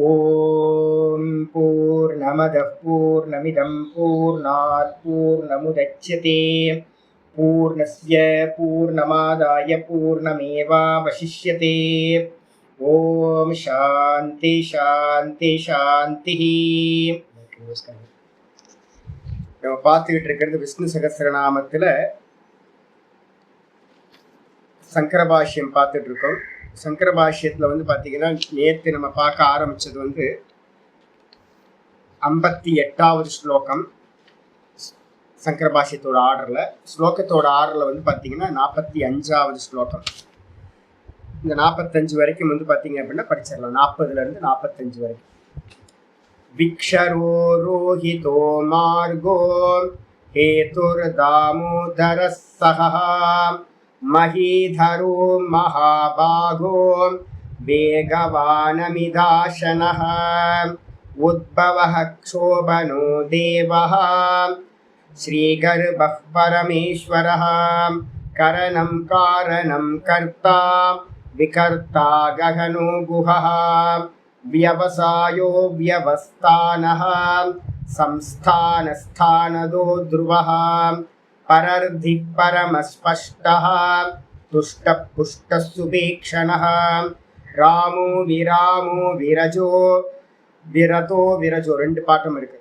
ஓம் பூர்ணமதః பூர்ணமிதம் பூர்ணாத் பூர்ணமுதச்யதே பூர்ணஸ்ய பூர்ணமாதாய பூர்ணமேவாவசிஷ்யதே. ஓம் சாந்தி சாந்தி சாந்தி. நம்ம பார்த்துக்கிட்டு இருக்கிறது விஷ்ணு சகஸ்ரநாமத்தில் சங்கரபாஷ்யம் பார்த்துட்டு இருக்கோம். சங்கரபாஷ்யத்தில் பார்த்தீங்கன்னா நேற்று நம்ம பார்க்க ஆரம்பித்தது 58வது ஸ்லோகம். சங்கரபாஷ்யத்தோட ஆர்டரில் ஸ்லோகத்தோட ஆர்டரில் பார்த்தீங்கன்னா 45வது ஸ்லோகம். இந்த 45 வரைக்கும் பார்த்தீங்க அப்படின்னா படிச்சிடலாம். 40லேருந்து 45 வரைக்கும். விக்ஷரோ ரோஹிதோ மார்கோ ஹேதுர் தாமோதரஸ் சஹா மஹீதரோ மகாபாகோ வேகவானமிதாசனः உத்பவः க்ஷோபனோ தேவः ஸ்ரீகர்பः பரமேஸ்வரः கரணம் காரணம் கர்த்தா விகர்த்தா ககனோ குஹः வியவசாயோ வியவஸ்தானः संस्थानस्थानदो ध्रुवः परर्धि परमस्पष्टः तुष्टः पुष्टः सुभीक्षणः रामो विरामो विरजो विरतो विरजो ரெண்டு பாட்டம் இருக்கு.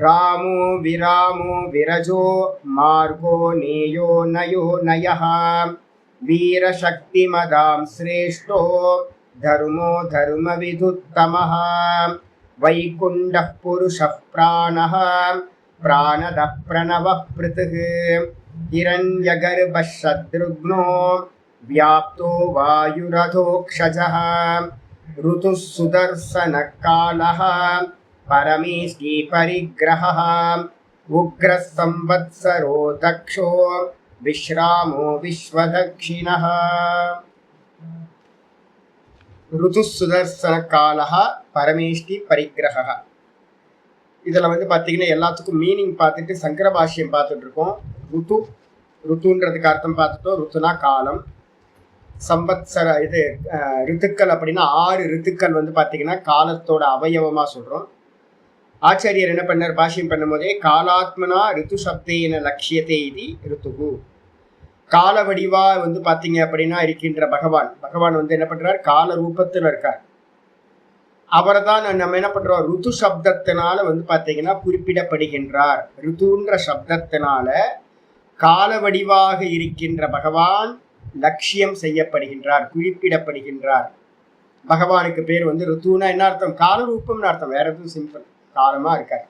रामो विरामो विरजो मार्गो नेयो नयो नयः वीरशक्तिमदां श्रेष्ठो धर्मो धर्मविदुत्तमः वैकुण्ठः पुरुषः प्राणः प्राणदः प्रणवः पृथुः हिरण्यगर्भः शत्रुघ्नो व्याप्तो वायुरथोक्षजः ऋतुः सुदर्शनकालः परमेष्टि परिग्रहः उग्रः संवत्सरो दक्षो विश्रामो विश्वदक्षिणः ருது சுதர்சன காலஹா பரமேஷ்டி பரிகிரகா. இதில் பார்த்தீங்கன்னா எல்லாத்துக்கும் மீனிங் பார்த்துட்டு சங்கரபாஷ்யம் பார்த்துட்டு இருக்கோம். ருத்துன்றதுக்கு அர்த்தம் பார்த்துட்டோம். ருத்துனா காலம். சம்பத்சர இது ரித்துக்கள் அப்படின்னா 6 ரித்துக்கள் பார்த்தீங்கன்னா காலத்தோட அவயவமாக சொல்கிறோம். ஆச்சாரியர் என்ன பண்ணார் பாஷ்யம் பண்ணும் போதே காலாத்மனா ரித்து சப்தேன லட்சியத்தை இது ரித்துகு. கால வடிவா பார்த்தீங்க அப்படின்னா இருக்கின்ற பகவான் என்ன பண்றார், கால ரூபத்தில் இருக்கார். அவரை தான் நம்ம என்ன பண்றோம், ருத்து சப்தத்தினால பார்த்தீங்கன்னா குறிப்பிடப்படுகின்றார். ருத்துன்ற சப்தத்தினால கால வடிவாக இருக்கின்ற பகவான் லட்சியம் செய்யப்படுகின்றார், குறிப்பிடப்படுகின்றார். பகவானுக்கு பேர் ருத்துனா என்ன அர்த்தம், கால ரூபம்னு அர்த்தம், வேற எதுவும் சிம்பிள், காலமா இருக்கார்.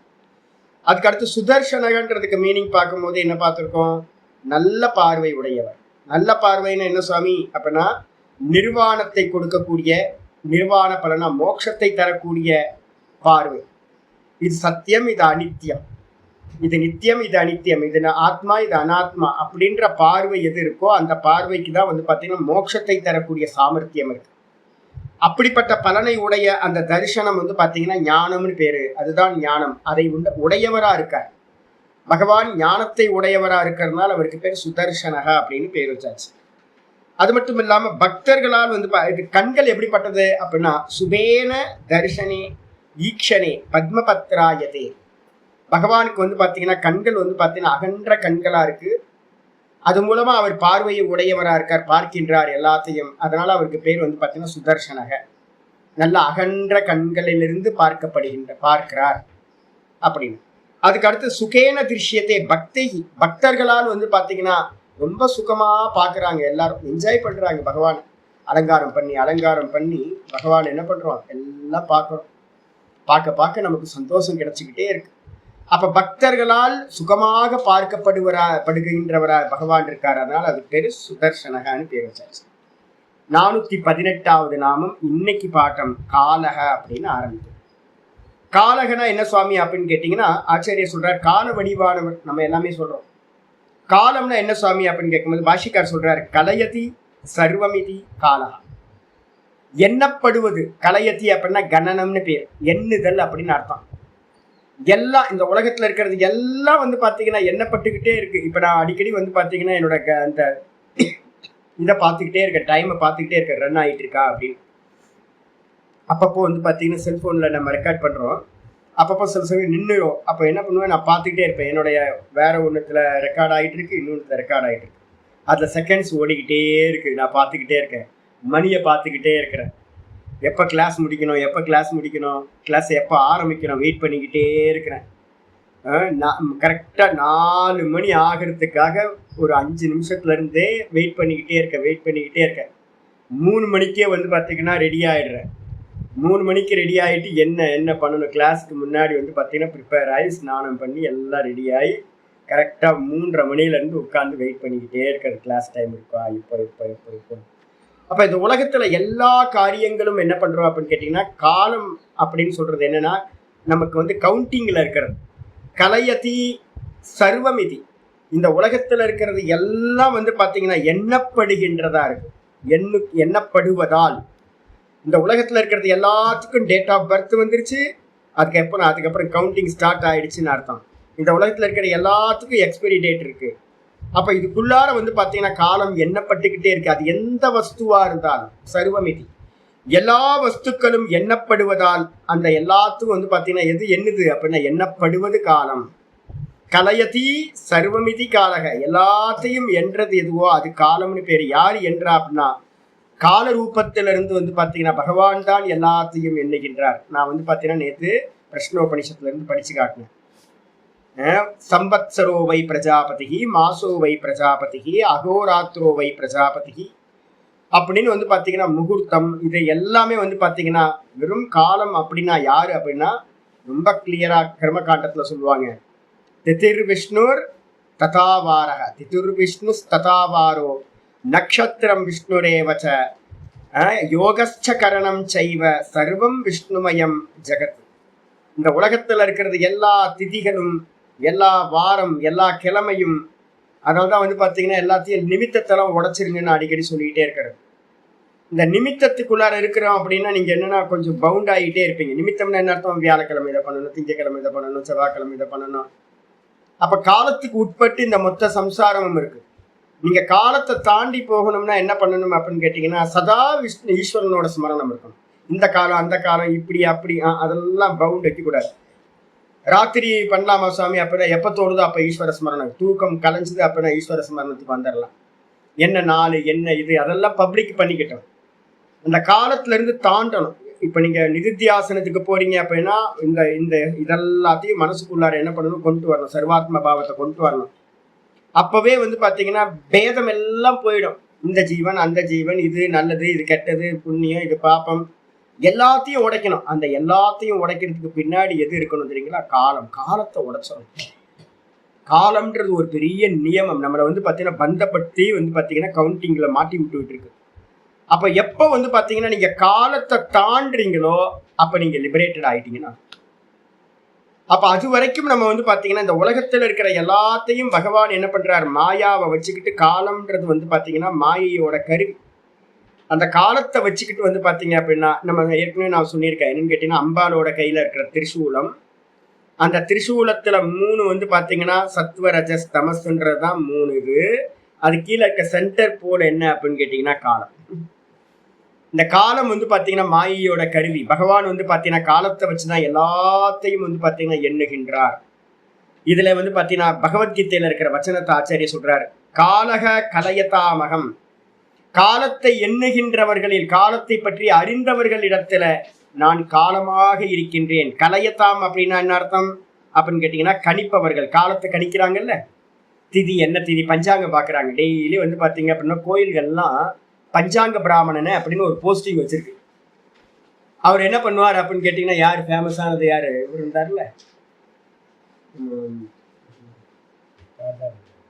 அதுக்கு அடுத்து சுதர்சனன்றதுக்கு மீனிங் பார்க்கும்போது என்ன பார்த்துருக்கோம், நல்ல பார்வை உடையவர். நல்ல பார்வைன்னு என்ன சுவாமி அப்படின்னா நிர்வாணத்தை கொடுக்கக்கூடிய, நிர்வாண பலனா மோட்சத்தை தரக்கூடிய பார்வை. இது சத்தியம், இது அனித்தியம், இது நித்தியம், இது அனித்தியம், இது ஆத்மா, இது அனாத்மா அப்படின்ற பார்வை எது இருக்கோ அந்த பார்வைக்கு தான் பார்த்தீங்கன்னா மோட்சத்தை தரக்கூடிய சாமர்த்தியம் இருக்கு. அப்படிப்பட்ட பலனை உடைய அந்த தரிசனம் பார்த்தீங்கன்னா ஞானம்னு பேரு. அதுதான் ஞானம். அதை உடையவரா இருக்கார் பகவான். ஞானத்தை உடையவரா இருக்கிறதுனால அவருக்கு பேர் சுதர்சனகா அப்படின்னு பேர் வச்சாச்சு. அது மட்டும் இல்லாம பக்தர்களால் கண்கள் எப்படிப்பட்டது அப்படின்னா சுபேன தரிசனே ஈக்ஷனே பத்மபத்ராயதே. பகவானுக்கு பார்த்தீங்கன்னா கண்கள் பார்த்தீங்கன்னா அகன்ற கண்களா இருக்கு. அது மூலமா அவர் பார்வையை உடையவரா இருக்கார், பார்க்கின்றார் எல்லாத்தையும். அதனால அவருக்கு பேர் பார்த்தீங்கன்னா சுதர்சனக. நல்ல அகன்ற கண்களிலிருந்து பார்க்கிறார் அப்படின்னு. அதுக்கு அடுத்து சுகேன திருஷ்யத்தை பக்தர்களால் பார்த்தீங்கன்னா ரொம்ப சுகமா பாக்குறாங்க, எல்லாரும் என்ஜாய் பண்றாங்க. பகவான் அலங்காரம் பண்ணி பகவான் என்ன பண்றோம் எல்லாம் பார்க்கிறோம். பார்க்க நமக்கு சந்தோஷம் கிடைச்சிக்கிட்டே இருக்கு. அப்ப பக்தர்களால் சுகமாக படுகின்றவரா பகவான் இருக்காரு. அதனால அது பேரு சுதர்சனகான்னு பேர் வச்சாச்சு. 418வது நாமம் இன்னைக்கு பாட்டம் காலக அப்படின்னு ஆரம்பிக்கும். காலகனா என்ன சுவாமி அப்படின்னு கேட்டீங்கன்னா ஆச்சாரியர் சொல்றார் கால வடிவானவர். நம்ம எல்லாமே சொல்றோம் காலம்னா என்ன சுவாமி அப்படின்னு கேட்கும்போது பாஷிக்கார் சொல்றாரு கலயதி சர்வமிதி காலகா. எண்ணப்படுவது. கலயதி அப்படின்னா கணனம்னு பேர், எண்ணுதல் அப்படின்னு அர்த்தம். எல்லாம் இந்த உலகத்துல இருக்கிறது எல்லாம் பாத்தீங்கன்னா எண்ணப்பட்டுக்கிட்டே இருக்கு. இப்ப நான் அடிக்கடி பாத்தீங்கன்னா என்னோட அந்த இதை பார்த்துக்கிட்டே இருக்க, டைமை பார்த்துக்கிட்டே இருக்க, ரன் ஆகிட்டு இருக்கா அப்படின்னு. அப்பப்போ வந்து பார்த்தீங்கன்னா செல்ஃபோனில் நம்ம ரெக்கார்ட் பண்ணுறோம். அப்பப்போ சில சமயம் நின்றுடும். அப்போ என்ன பண்ணுவேன், நான் பார்த்துக்கிட்டே இருப்பேன். என்னுடைய வேற ஒன்றுத்தில் ரெக்கார்ட் ஆகிட்டு இருக்கு, இன்னொன்றுத்தில் ரெக்கார்ட் ஆகிட்டு இருக்கு. அதில் செகண்ட்ஸ் ஓடிக்கிட்டே இருக்கு. நான் பார்த்துக்கிட்டே இருக்கேன், மணியை பார்த்துக்கிட்டே இருக்கிறேன். எப்போ கிளாஸ் முடிக்கணும், எப்போ கிளாஸ் முடிக்கணும், கிளாஸ் எப்போ ஆரம்பிக்கணும், வெயிட் பண்ணிக்கிட்டே இருக்கிறேன். நான் கரெக்டாக 4 மணி ஆகிறதுக்காக ஒரு 5 நிமிஷத்துலேருந்தே வெயிட் பண்ணிக்கிட்டே இருக்கேன். 3 மணிக்கே வந்து பார்த்தீங்கன்னா ரெடி ஆகிடுறேன். 3 மணிக்கு ரெடி ஆகிட்டு என்ன பண்ணணும், கிளாஸுக்கு முன்னாடி வந்து பார்த்தீங்கன்னா ப்ரிப்பேர் ஆகி ஸ்நானம் பண்ணி எல்லாம் ரெடி ஆகி கரெக்டாக 3:30 மணிலேருந்து உட்காந்து வெயிட் பண்ணிக்கிட்டே இருக்கிறது. கிளாஸ் டைம் இருக்கா, இப்போ. அப்போ இந்த உலகத்தில் எல்லா காரியங்களும் என்ன பண்ணுறோம் அப்படின்னு கேட்டிங்கன்னா, காலம் அப்படின்னு சொல்கிறது என்னென்னா, நமக்கு வந்து கவுண்டிங்கில் இருக்கிறது. கலையதி சர்வமிதி. இந்த உலகத்தில் இருக்கிறது எல்லாம் வந்து பார்த்தீங்கன்னா எண்ணப்படுகின்றதா இருக்கு. எண்ணப்படுவதால் இந்த உலகத்தில் இருக்கிறது எல்லாத்துக்கும் டேட் ஆஃப் பர்த் வந்துருச்சு. அதுக்கப்புறம் கவுண்டிங் ஸ்டார்ட் ஆயிடுச்சுன்னு அர்த்தம். இந்த உலகத்தில் இருக்கிற எல்லாத்துக்கும் எக்ஸ்பைரி டேட் இருக்கு. அப்போ இதுக்குள்ளார வந்து பார்த்தீங்கன்னா காலம் எண்ணப்பட்டுக்கிட்டே இருக்கு. அது எந்த வஸ்துவா இருந்தாலும் சர்வமிதி. எல்லா வஸ்துக்களும் எண்ணப்படுவதால் அந்த எல்லாத்துக்கும் வந்து பார்த்தீங்கன்னா எது எண்ணுது அப்படின்னா எண்ணப்படுவது காலம். கலையதி சர்வமிதி காலக. எல்லாத்தையும் என்றது எதுவோ அது காலம்னு பேர். யார் என்றா அப்படின்னா கால ரூபத்திலிருந்து வந்து பார்த்தீங்கன்னா பகவான் தான் எல்லாத்தையும் எண்ணுகின்றார். நான் வந்து பார்த்தீங்கன்னா நேற்று பிரஷ்னோபனிஷத்துல இருந்து படிச்சு காட்டினேன். சம்பத்சரோ வை பிரஜாபதி, மாசோ வை பிரஜாபதி, அகோராத்ரோ வை பிரஜாபதி அப்படின்னு வந்து பார்த்தீங்கன்னா முகூர்த்தம், இது எல்லாமே வந்து பார்த்தீங்கன்னா வெறும் காலம். அப்படின்னா யாரு அப்படின்னா ரொம்ப கிளியரா கர்மகாண்டத்தில் சொல்லுவாங்க. திதிர் விஷ்ணுர் ததாவாரக, திதிர் விஷ்ணு ததாவாரோ, நக்ஷத்திரம் விஷ்ணுரேவச்ச, யோகஸ்ச கரணம் செய்வ, சர்வம் விஷ்ணுமயம் ஜெகத். இந்த உலகத்தில் இருக்கிறது எல்லா திதிகளும், எல்லா வாரம், எல்லா கிழமையும். அதனால தான் வந்து பார்த்தீங்கன்னா எல்லாத்தையும் நிமித்தத்தெல்லாம் உடைச்சிருங்கன்னு அடிக்கடி சொல்லிக்கிட்டே இருக்கிறது. இந்த நிமித்தத்துக்குள்ளார இருக்கிறோம் அப்படின்னா நீங்கள் என்னென்னா கொஞ்சம் பவுண்ட் ஆகிட்டே இருப்பீங்க. நிமித்தம்னா என்ன அர்த்தம்? வியாழக்கிழமை இதை பண்ணணும், திங்கக்கிழமை இதை பண்ணணும், செவ்வாய்க்கிழமை இதை பண்ணணும். அப்போ காலத்துக்கு உட்பட்டு இந்த மொத்த சம்சாரமும் இருக்கு. நீங்கள் காலத்தை தாண்டி போகணும்னா என்ன பண்ணணும் அப்படின்னு கேட்டிங்கன்னா சதா ஈஸ்வரனோட ஸ்மரணம் இருக்கணும். இந்த காலம் அந்த காலம் இப்படி அப்படி அதெல்லாம் பவுண்ட் வைக்கக்கூடாது. ராத்திரி பண்ணலாமா சுவாமி அப்படின்னா எப்போ தோணுதோ அப்போ ஈஸ்வர ஸ்மரணம். தூக்கம் கலைஞ்சது அப்படின்னா ஈஸ்வர ஸ்மரணத்துக்கு வந்துடலாம். என்ன நாள் என்ன இது அதெல்லாம் பப்ளிக் பண்ணிக்கிட்டோம். அந்த காலத்திலேருந்து தாண்டணும். இப்போ நீங்கள் நிதித்தியாசனத்துக்கு போகிறீங்க அப்படின்னா இந்த இந்த இதெல்லாத்தையும் மனசுக்குள்ளார என்ன பண்ணணும், கொண்டு வரணும். சர்வாத்ம பாவத்தை கொண்டு வரணும். அப்போவே வந்து பார்த்தீங்கன்னா பேதம் எல்லாம் போயிடும். இந்த ஜீவன் அந்த ஜீவன், இது நல்லது இது கெட்டது, புண்ணியம் இது பாப்பம், எல்லாத்தையும் உடைக்கணும். அந்த எல்லாத்தையும் உடைக்கிறதுக்கு பின்னாடி எது இருக்கணும் தெரியுங்களா? காலம். காலத்தை உடைச்சணும். காலம்ன்றது ஒரு பெரிய நியமம். நம்மளை வந்து பார்த்தீங்கன்னா பந்தப்படுத்தி வந்து பார்த்தீங்கன்னா கவுண்டிங்கில் மாட்டி விட்டுக்கிட்டு இருக்கு. அப்போ எப்போ வந்து பார்த்தீங்கன்னா நீங்கள் காலத்தை தாண்டுறீங்களோ அப்போ நீங்கள் லிபரேட்டட் ஆகிட்டீங்கன்னா, அப்போ அது வரைக்கும் நம்ம வந்து பார்த்தீங்கன்னா இந்த உலகத்தில் இருக்கிற எல்லாத்தையும் பகவான் என்ன பண்ணுறார், மாயாவை வச்சுக்கிட்டு. காலம்ன்றது வந்து பார்த்தீங்கன்னா மாயையோட கருவி. அந்த காலத்தை வச்சுக்கிட்டு வந்து பார்த்தீங்க அப்படின்னா நம்ம ஏற்கனவே நான் சொல்லியிருக்கேன். என்னன்னு கேட்டீங்கன்னா அம்பாலோட கையில் இருக்கிற திரிசூலம், அந்த திரிசூலத்தில் 3 வந்து பார்த்தீங்கன்னா சத்வ ரஜஸ் தமஸ்ன்றது தான் 3 இது. அது கீழே இருக்க சென்டர் போல் என்ன அப்படின்னு கேட்டிங்கன்னா காலம். இந்த காலம் வந்து பார்த்தீங்கன்னா மாயையோட கருவி. பகவான் வந்து பார்த்தீங்கன்னா காலத்தை வச்சு தான் எல்லாத்தையும் வந்து பார்த்தீங்கன்னா எண்ணுகின்றார். இதில் வந்து பார்த்தீங்கன்னா பகவத்கீதையில் இருக்கிற வச்சனத்தை ஆச்சாரிய சொல்கிறார், காலக கலயதாமகம். காலத்தை எண்ணுகின்றவர்களில், காலத்தை பற்றி அறிந்தவர்களிடத்துல நான் காலமாக இருக்கின்றேன். கலையத்தாம் அப்படின்னா என்ன அர்த்தம் அப்படின்னு கேட்டிங்கன்னா கணிப்பவர்கள். காலத்தை கணிக்கிறாங்கல்ல, திதி என்ன திதி பஞ்சாங்கம் பார்க்குறாங்க. டெய்லி வந்து பார்த்தீங்க அப்படின்னா கோயில்கள்லாம் பஞ்சாங்க பிராமணனை அப்படின்னு ஒரு போஸ்டிங் வச்சிருக்கு. அவர் என்ன பண்ணுவார் அப்படின்னு கேட்டிங்கன்னா, யார் ஃபேமஸானது யார், இவர் இருந்தார்ல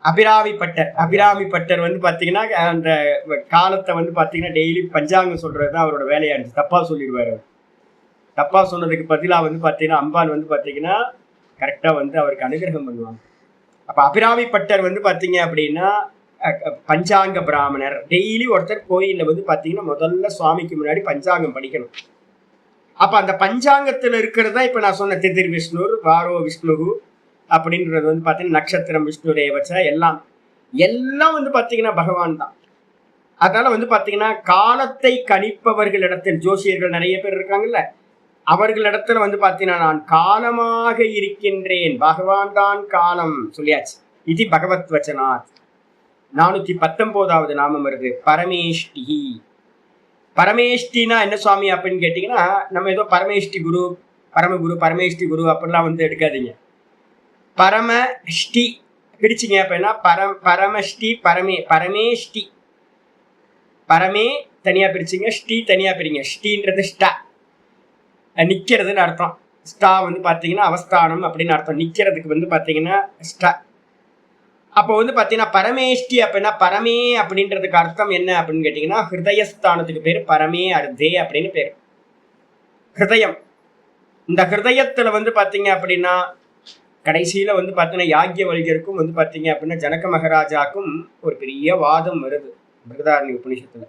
அபிராமி பட்டர். அபிராமி பட்டர் வந்து பார்த்தீங்கன்னா அந்த காலத்தை வந்து பார்த்தீங்கன்னா டெய்லி பஞ்சாங்கம் சொல்கிறது தான் அவரோட வேலையாக இருந்துச்சு. தப்பாக சொல்லிடுவார். தப்பாக சொன்னதுக்கு பதிலாக வந்து பார்த்தீங்கன்னா அம்பாள் வந்து பார்த்தீங்கன்னா கரெக்டாக வந்து அவருக்கு அனுகிரகம் பண்ணுவாங்க. அப்போ அபிராமி பட்டர் வந்து பார்த்தீங்க அப்படின்னா பஞ்சாங்க பிராமணர். டெய்லி ஒருத்தர் கோயிலில் வந்து பார்த்தீங்கன்னா முதல்ல சுவாமிக்கு முன்னாடி பஞ்சாங்கம் படிக்கணும். அப்போ அந்த பஞ்சாங்கத்தில் இருக்கிறது தான் இப்போ நான் சொன்ன திதிர் விஷ்ணுர், வாரோ விஷ்ணு அப்படின்றது வந்து பார்த்தீங்கன்னா நட்சத்திரம் விஷ்ணு ரேவச்ச, எல்லாம் வந்து பார்த்தீங்கன்னா பகவான் தான். அதனால வந்து பாத்தீங்கன்னா காலத்தை கணிப்பவர்களிடத்தில், ஜோசியர்கள் நிறைய பேர் இருக்காங்கல்ல, அவர்களிடத்துல வந்து பாத்தீங்கன்னா நான் காலமாக இருக்கின்றேன், பகவான் தான் காலம் சொல்லியாச்சு. இது பகவத் வச்சனாத். 419வது நாமம் வருது, பரமேஷ்டி. பரமேஷ்டினா என்ன சுவாமி அப்படின்னு கேட்டீங்கன்னா, நம்ம ஏதோ பரமேஷ்டி குரு, பரமகுரு, பரமேஷ்டி குரு அப்படிலாம் வந்து எடுக்காதீங்க. பரமஷ்டி பிரிச்சிங்க அப்படின்னா பரமஷ்டி, பரமேஷ்டி, பரமே தனியா பிரிச்சிங்க, ஸ்ரீ தனியா பிரிங்க. ஸ்ரீன்றது ஸ்டா, நிக்கிறதுன்னு அர்த்தம். ஸ்டா வந்து பாத்தீங்கன்னா அவஸ்தானம் அப்படின்னு அர்த்தம். நிக்கிறதுக்கு வந்து பாத்தீங்கன்னா ஸ்டா. அப்போ வந்து பாத்தீங்கன்னா பரமேஷ்டி அப்படின்னா பரமே அப்படின்றதுக்கு அர்த்தம் என்ன அப்படின்னு கேட்டீங்கன்னா, ஹிருதயஸ்தானத்துக்கு பேரு பரமே அர்த்தே அப்படின்னு பேரு. ஹிருதயம். இந்த ஹிருதயத்துல வந்து பாத்தீங்க அப்படின்னா கடைசியில வந்து பாத்தீங்கன்னா யாக்ஞவல்யருக்கும் வந்து பாத்தீங்க அப்படின்னா ஜனக மகாராஜாக்கும் ஒரு பெரிய வாதம் வருது பிருகதாரண்ய உபநிஷத்துல.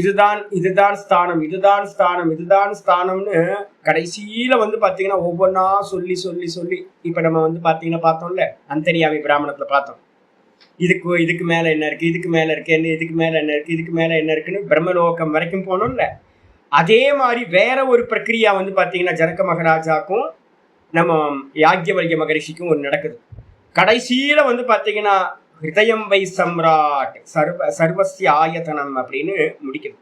இதுதான் ஸ்தானம், இதுதான் ஸ்தானம், இதுதான் ஸ்தானம்னு கடைசியில வந்து பாத்தீங்கன்னா ஒவ்வொன்னா சொல்லி சொல்லி சொல்லி, இப்ப நம்ம வந்து பாத்தீங்கன்னா பார்த்தோம்ல அந்தரியாமி பிராமணத்துல பார்த்தோம். இதுக்கு மேல என்ன இருக்கு, இதுக்கு மேல இருக்கு என்ன, இதுக்கு மேல என்ன இருக்கு, இதுக்கு மேல என்ன இருக்குன்னு பிரம்மலோகம் வரைக்கும் போனோம்ல. அதே மாதிரி வேற ஒரு பிரக்கிரியா வந்து பாத்தீங்கன்னா ஜனக மகாராஜாக்கும் நம்ம யாக்ஞவல்ய மகரிஷிக்கும் ஒன்று நடக்குது. கடைசியில வந்து பாத்தீங்கன்னா ஹிருதயம் வை சம்ராட் சர்வசிய ஆயத்தனம் அப்படின்னு முடிக்குது.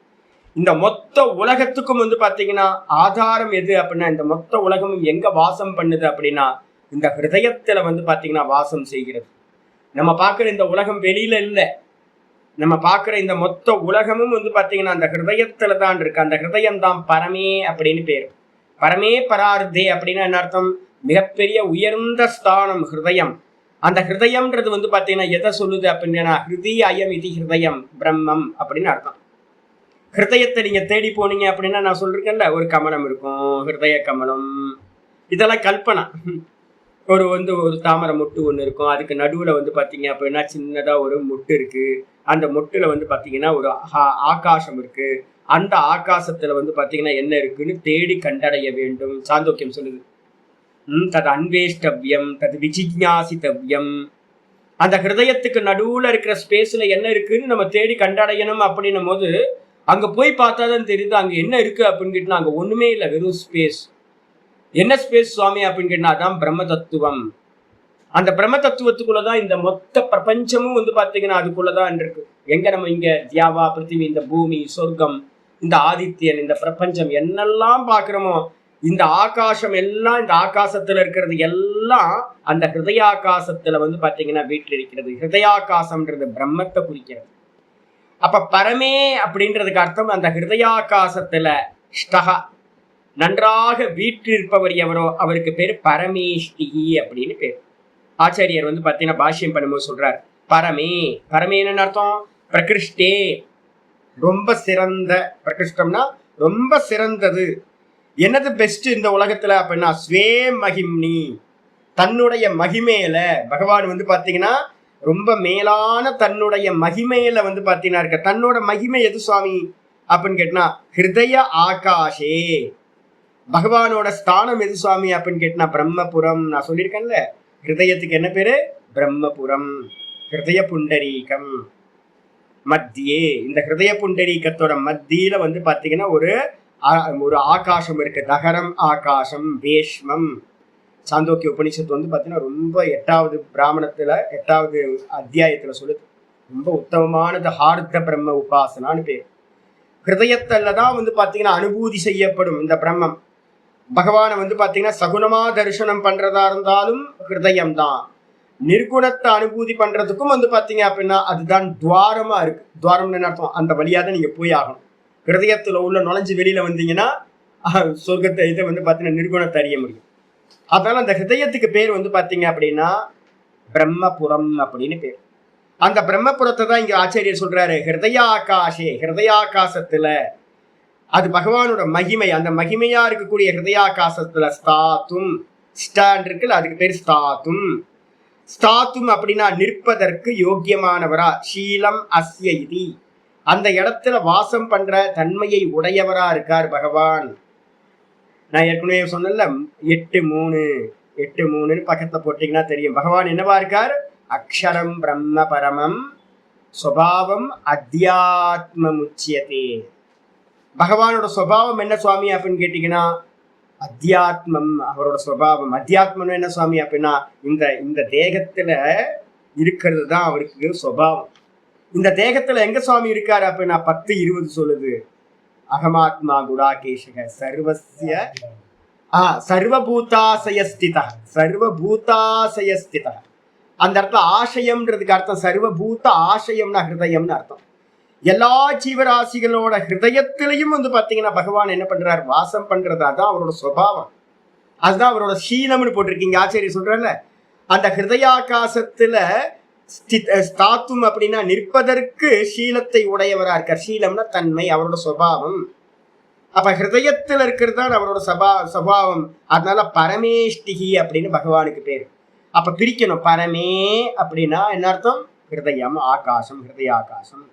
இந்த மொத்த உலகத்துக்கும் வந்து பாத்தீங்கன்னா ஆதாரம் எது அப்படின்னா, இந்த மொத்த உலகமும் எங்க வாசம் பண்ணுது அப்படின்னா இந்த ஹிருதயத்துல வந்து பாத்தீங்கன்னா வாசம் செய்கிறது. நம்ம பார்க்குற இந்த உலகம் வெளியில இல்லை, நம்ம பார்க்குற இந்த மொத்த உலகமும் வந்து பாத்தீங்கன்னா அந்த ஹிருதயத்துல தான் இருக்கு. அந்த ஹிருதயம் தான் பரமே அப்படின்னு பேரு. பரமே பரார்த்தே அப்படின்னா என்ன அர்த்தம்? மிகப்பெரிய உயர்ந்த ஸ்தானம் ஹிருதயம். அந்த ஹிருதயம்ன்றது வந்து பாத்தீங்கன்னா எதை சொல்லுது அப்படின்னா, ஹிருதி அயம் இது ஹிருதயம் பிரம்மம் அப்படின்னு அர்த்தம். ஹிருதயத்தை நீங்க தேடி போனீங்க அப்படின்னா நான் சொல்லிருக்கேன்ல, ஒரு கமலம் இருக்கும், ஹிருதய கமலம். இதெல்லாம் கல்பனா. ஒரு தாமரை மொட்டு ஒன்று இருக்கும், அதுக்கு நடுவுல வந்து பாத்தீங்க அப்படின்னா சின்னதா ஒரு மொட்டு இருக்கு. அந்த மொட்டுல வந்து பாத்தீங்கன்னா ஒரு ஆகாசம் இருக்கு. அந்த ஆகாசத்துல வந்து பாத்தீங்கன்னா என்ன இருக்குன்னு தேடி கண்டடைய வேண்டும். சாந்தோக்கியம் சொல்லுது, தது அன்வேஷ்டவ்யம் தது விஜிக்ஞாசித்தவ்யம். அந்த ஹிருதயத்துக்கு நடுவுல இருக்கிற ஸ்பேஸ்ல என்ன இருக்குன்னு நம்ம தேடி கண்டடையணும் அப்படின்னும் போது அங்க போய் பார்த்தாதான் தெரியுது அங்க என்ன இருக்கு அப்படின்னு கேட்டா அங்க ஒண்ணுமே இல்லை, வெறும் ஸ்பேஸ். என்ன ஸ்பேஸ் சுவாமி அப்படின்னு கேட்டா அதான் பிரம்ம தத்துவம். அந்த பிரம்ம தத்துவத்துக்குள்ளதான் இந்த மொத்த பிரபஞ்சமும் வந்து பாத்தீங்கன்னா அதுக்குள்ளதான் இருக்கு. எங்க நம்ம இங்க தியாவா பிருத்திவி, இந்த பூமி, சொர்க்கம், இந்த ஆதித்யன், இந்த பிரபஞ்சம் என்னெல்லாம் பாக்குறோமோ, இந்த ஆகாசம் எல்லாம், இந்த ஆகாசத்துல இருக்கிறது எல்லாம் அந்த ஹிருதயாகாசத்துல வந்து பாத்தீங்கன்னா வீற்றிருக்கிறது. ஹிருதயாகாசம்ன்றது பிரம்மத்தை குறிக்கிறது. அப்ப பரமே அப்படின்றதுக்கு அர்த்தம் அந்த ஹிருதயாகாசத்துல ஸ்டஹா நன்றாக வீற்றிருப்பவர் எவரோ அவருக்கு பேரு பரமேஷ்டி அப்படின்னு பேரு. ஆச்சாரியர் வந்து பாத்தீங்கன்னா பாஷ்யம் பண்ணும்போது சொல்றார், பரமே. பரமேன்னு அர்த்தம் பிரகிருஷ்டே, ரொம்ப சிறந்த. பிரகிருஷ்டம்னா ரொம்ப சிறந்தது. என்னது பெஸ்ட் இந்த உலகத்துல அப்படின்னா ஸ்வே மகிம்னி, தன்னுடைய மகிமையில பகவான் வந்து பாத்தீங்கன்னா ரொம்ப மேலான தன்னுடைய மகிமையில வந்து பாத்தீங்கன்னா இருக்க. தன்னோட மகிமை எது சுவாமி அப்படின்னு கேட்டா ஹிருதய ஆகாஷே. பகவானோட ஸ்தானம் எது சுவாமி அப்படின்னு கேட்டா பிரம்மபுரம். நான் சொல்லியிருக்கேன்ல, ஹிருதயத்துக்கு என்ன பேரு? பிரம்மபுரம். ஹிருதய புண்டரீகம் மத்தியே, இந்த ஹிருதய புண்டரீகத்தோட மத்தியில வந்து பாத்தீங்கன்னா ஒரு ஆகாசம் இருக்கு. தகரம் ஆகாசம் வேஷ்மம். சாந்தோக்கிய உபனிஷத்து வந்து பாத்தீங்கன்னா ரொம்ப 8வது பிராமணத்துல 8வது அத்தியாயத்துல சொல்லுது. ரொம்ப உத்தமமானது ஹார்த பிரம்ம உபாசனான்னு பேர். ஹிருதயத்துல தான் வந்து பாத்தீங்கன்னா அனுபூதி செய்யப்படும் இந்த பிரம்மம். பகவானை வந்து பாத்தீங்கன்னா சகுணமா தரிசனம் பண்றதா இருந்தாலும் ஹிருதயம் தான். நிர்குணத்தை அனுபூதி பண்றதுக்கும் வந்து பாத்தீங்க அப்படின்னா அதுதான் துவாரமா இருக்கு. துவாரம்னு அர்த்தம் அந்த வழியா தான் நீங்க போய் ஆகணும். ஹிருதயத்துல உள்ள நுழைஞ்சு வெளியில வந்தீங்கன்னா சொர்க்கத்தை இதை வந்து பாத்தீங்கன்னா நிர்குணத்தை அறிய முடியும். அதனால அந்த ஹிருதயத்துக்கு பேர் வந்து பாத்தீங்க அப்படின்னா பிரம்மபுரம் அப்படின்னு பேர். அந்த பிரம்மபுரத்தை தான் இங்க ஆச்சாரியர் சொல்றாரு, ஹிருதயாகாஷே, ஹிருதயாகாசத்துல. அது பகவானோட மகிமை. அந்த மகிமையா இருக்கக்கூடிய ஹிருதயாகாசத்துல ஸ்தாத்தும், ஸ்டாண்ட் இருக்குல்ல, அதுக்கு பேர் ஸ்தாத்தும். ஸ்தாத்தும் அப்படின்னா நிற்பதற்கு யோக்கியமானவரா. ஷீலம் அஸ்ய இதி, அந்த இடத்துல வாசம் பண்ற தன்மையை உடையவரா இருக்கார் பகவான். நான் ஏற்கனவே சொன்னல 8:3 பக்கத்துல போட்டீங்கன்னா தெரியும். பகவான் என்னவா இருக்கார்? அக்ஷரம் பிரம்ம பரமம் சுபாவம் அத்தியாத்மம் உச்சியதே. பகவானோட சுபாவம் என்ன சுவாமி அப்படின்னு கேட்டீங்கன்னா அத்தியாத்மம் அவரோட சுபாவம். அத்தியாத்மம் என்ன சுவாமி அப்படின்னா இந்த இந்த தேகத்துல இருக்கிறது தான் அவருக்கு சுபாவம். இந்த தேகத்துல எங்க சுவாமி இருக்காரு அப்படின்னா 10-20 சொல்லுது. அகமாத்மா குடாகேஷக சர்வஸ்ய சர்வபூதாசயஸ்திதா. சர்வபூதாசயஸ்திதா அந்த இடத்துல ஆசயம்ன்றதுக்கு அர்த்தம் சர்வபூத ஆசயம்னா ஹிருதயம்னு அர்த்தம். எல்லா ஜீவராசிகளோட ஹிருதயத்திலையும் வந்து பாத்தீங்கன்னா பகவான் என்ன பண்றாரு, வாசம் பண்றது. அதான் அவரோட சுபாவம், அதுதான் அவரோட சீலம்னு போட்டிருக்கீங்க. ஆச்சரிய சொல்றல அந்த ஹிருதயாகாசத்துல ஸ்தாத்தும் அப்படின்னா நிற்பதற்கு சீலத்தை உடையவரா இருக்கார். சீலம்னா தன்மை, அவரோட சுபாவம். அப்ப ஹிருதயத்துல இருக்கிறது தான் அவரோட சுபாவம். அதனால பரமேஷ்டிகி அப்படின்னு பகவானுக்கு பேரு. அப்ப பிரிக்கணும். பரமே அப்படின்னா என்ன அர்த்தம், ஹிருதயம் ஆகாசம், ஹிருதயாகாசம்.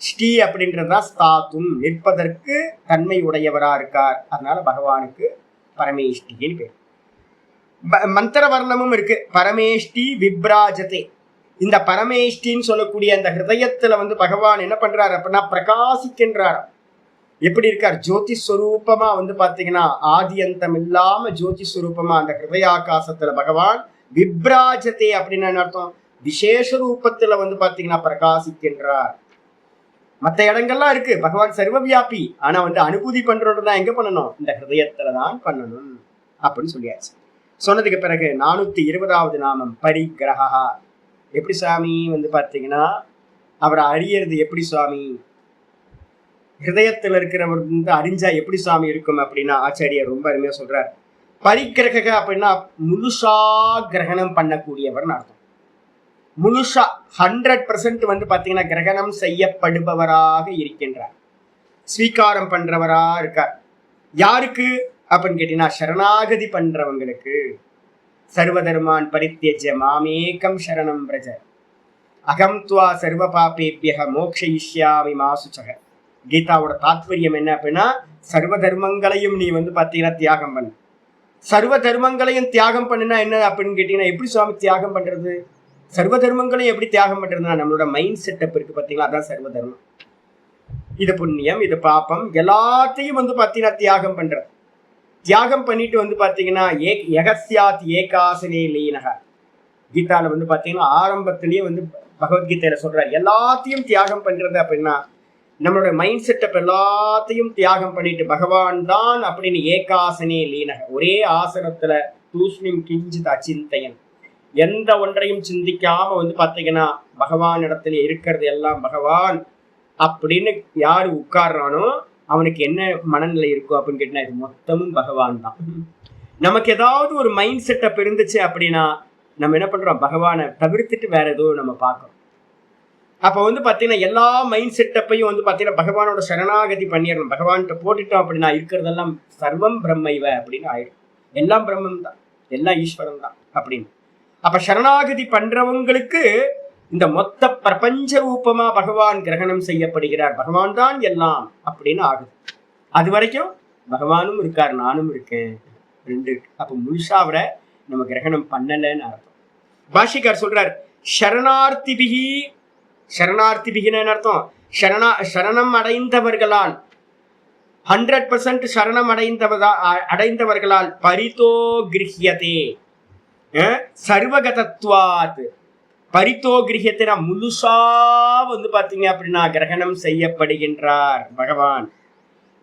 ஸ்ரீ அப்படின்றதா ஸ்தாத்தும் நிற்பதற்கு தன்மை உடையவரா இருக்கார். அதனால பகவானுக்கு பரமேஷ்டின்னு பேர். மந்திர வர்ணமும் இருக்கு. பரமேஷ்டி விப்ராஜதே. இந்த பரமேஷ்டின்னு சொல்லக்கூடிய அந்த ஹிருதயத்துல வந்து பகவான் என்ன பண்றாரு அப்படின்னா பிரகாசிக்கின்றார். எப்படி இருக்கார், ஜோதி ஸ்வரூபமா வந்து பாத்தீங்கன்னா ஆதி அந்தம் இல்லாம ஜோதி ஸ்வரூபமா அந்த ஹிருதயாகாசத்துல பகவான் விப்ராஜதே அப்படின்னு அர்த்தம், விசேஷ ரூபத்துல வந்து பாத்தீங்கன்னா பிரகாசிக்கின்றார். மற்ற இடங்கள்லாம் இருக்கு பகவான் சர்வவியாபி, ஆனா வந்து அனுபூதி பண்றதுதான் எங்க பண்ணணும், இந்த ஹிருதயத்துலதான் பண்ணணும் அப்படின்னு சொல்லியாச்சு. சொன்னதுக்கு பிறகு 420வது நாமம் பரிகிரகா. எப்படி சுவாமி வந்து பாத்தீங்கன்னா அவரை அறியறது எப்படி சுவாமி, ஹிருதயத்துல இருக்கிறவர் வந்து அறிஞ்சா எப்படி சுவாமி இருக்கும் அப்படின்னா ஆச்சாரியர் ரொம்ப அருமையா சொல்றார். பரிகிரக அப்படின்னா முழுசா கிரகணம் பண்ணக்கூடியவர்னு அர்த்தம். முழுசா 100% வந்து பாத்தீங்கன்னா கிரகணம் செய்யப்படுபவராக இருக்கின்றார், ஸ்வீகாரம் பண்றவரா இருக்கார். யாருக்கு அப்படின்னு கேட்டீங்கன்னா சரணாகதி பண்றவங்களுக்கு. சர்வதர்மான் பரித்யஜ்ய மாமேகம் சரணம் பிரஜ அகம் துவா சர்வ பாபேபியக மோக்ஷயிஷ்யாமி மா சுச்சக. கீதாவோட தாத்பரியம் என்ன அப்படின்னா சர்வ தர்மங்களையும் நீ வந்து பாத்தீங்கன்னா தியாகம் பண்ணு. சர்வ தர்மங்களையும் தியாகம் பண்ணுனா என்ன அப்படின்னு கேட்டீங்கன்னா எப்படி சுவாமி தியாகம் பண்றது, சர்வ தர்மங்களையும் எப்படி தியாகம் பண்றதுன்னா நம்மளோட மைண்ட் செட்டப் இருக்கு பாத்தீங்களா, அதான் சர்வ தர்மம். இது புண்ணியம், இது பாப்பம், எல்லாத்தையும் வந்து பாத்தீங்கன்னா தியாகம் பண்றது. தியாகம் பண்ணிட்டு வந்து பாத்தீங்கன்னா யகஸ்யாத் ஏகாசனே லீனக. கீதால வந்து பாத்தீங்கன்னா ஆரம்பத்திலேயே வந்து பகவத்கீதையில சொல்றாரு எல்லாத்தையும் தியாகம் பண்றது அப்படின்னா நம்மளோட மைண்ட் செட்டப் எல்லாத்தையும் தியாகம் பண்ணிட்டு பகவான் தான் அப்படின்னு ஏகாசனே லீனக, ஒரே ஆசனத்துல தூஷ்ணிம் கிஞ்சித் அச்சிந்தையன், எந்த ஒன்றையும் சிந்திக்காம வந்து பாத்தீங்கன்னா பகவான் இடத்துல இருக்கிறது எல்லாம் பகவான் அப்படின்னு யாரு உட்கார்றானோ அவனுக்கு என்ன மனநிலை இருக்கும் அப்படின்னு கேட்டா இது மொத்தமும் பகவான் தான். நமக்கு ஏதாவது ஒரு மைண்ட் செட்டப் இருந்துச்சு அப்படின்னா நம்ம என்ன பண்றோம், பகவானை தவிர்த்துட்டு வேற ஏதோ நம்ம பார்க்கறோம். அப்ப வந்து பாத்தீங்கன்னா எல்லா மைண்ட் செட்டப்பையும் வந்து பாத்தீங்கன்னா பகவானோட சரணாகதி பண்ணிடணும். பகவான்கிட்ட போட்டுட்டோம் அப்படின்னா இருக்கிறதெல்லாம் சர்வம் பிரம்மைவ அப்படின்னு ஆயிடும். எல்லாம் பிரம்மம் தான், எல்லாம் ஈஸ்வரன் தான் அப்படின்னு. அப்ப சரணாகதி பண்றவங்களுக்கு இந்த மொத்த பிரபஞ்ச ரூபமா பகவான் கிரகணம் செய்யப்படுகிறார். பகவான் தான் எல்லாம் அப்படின்னு ஆகுது. அது வரைக்கும் பகவானும் இருக்கார், நானும் இருக்கேன், ரெண்டு இருக்கு. அப்ப முழுசாவிட நம்ம கிரகணம் பண்ணலன்னு அர்த்தம். பாஷிகார் சொல்றார் சரணார்த்திபிகி. சரணார்த்திபிகின்னு அர்த்தம் சரணம் அடைந்தவர்களால் 100% சரணம் அடைந்தவர்களால் பரிதோ கிரஹ்யதே சர்வகதத்வாத். பரிதோ கிரஹ்யத்தை முழுசா வந்து பாத்தீங்க அப்படின்னா கிரகணம் செய்யப்படுகின்றார் பகவான்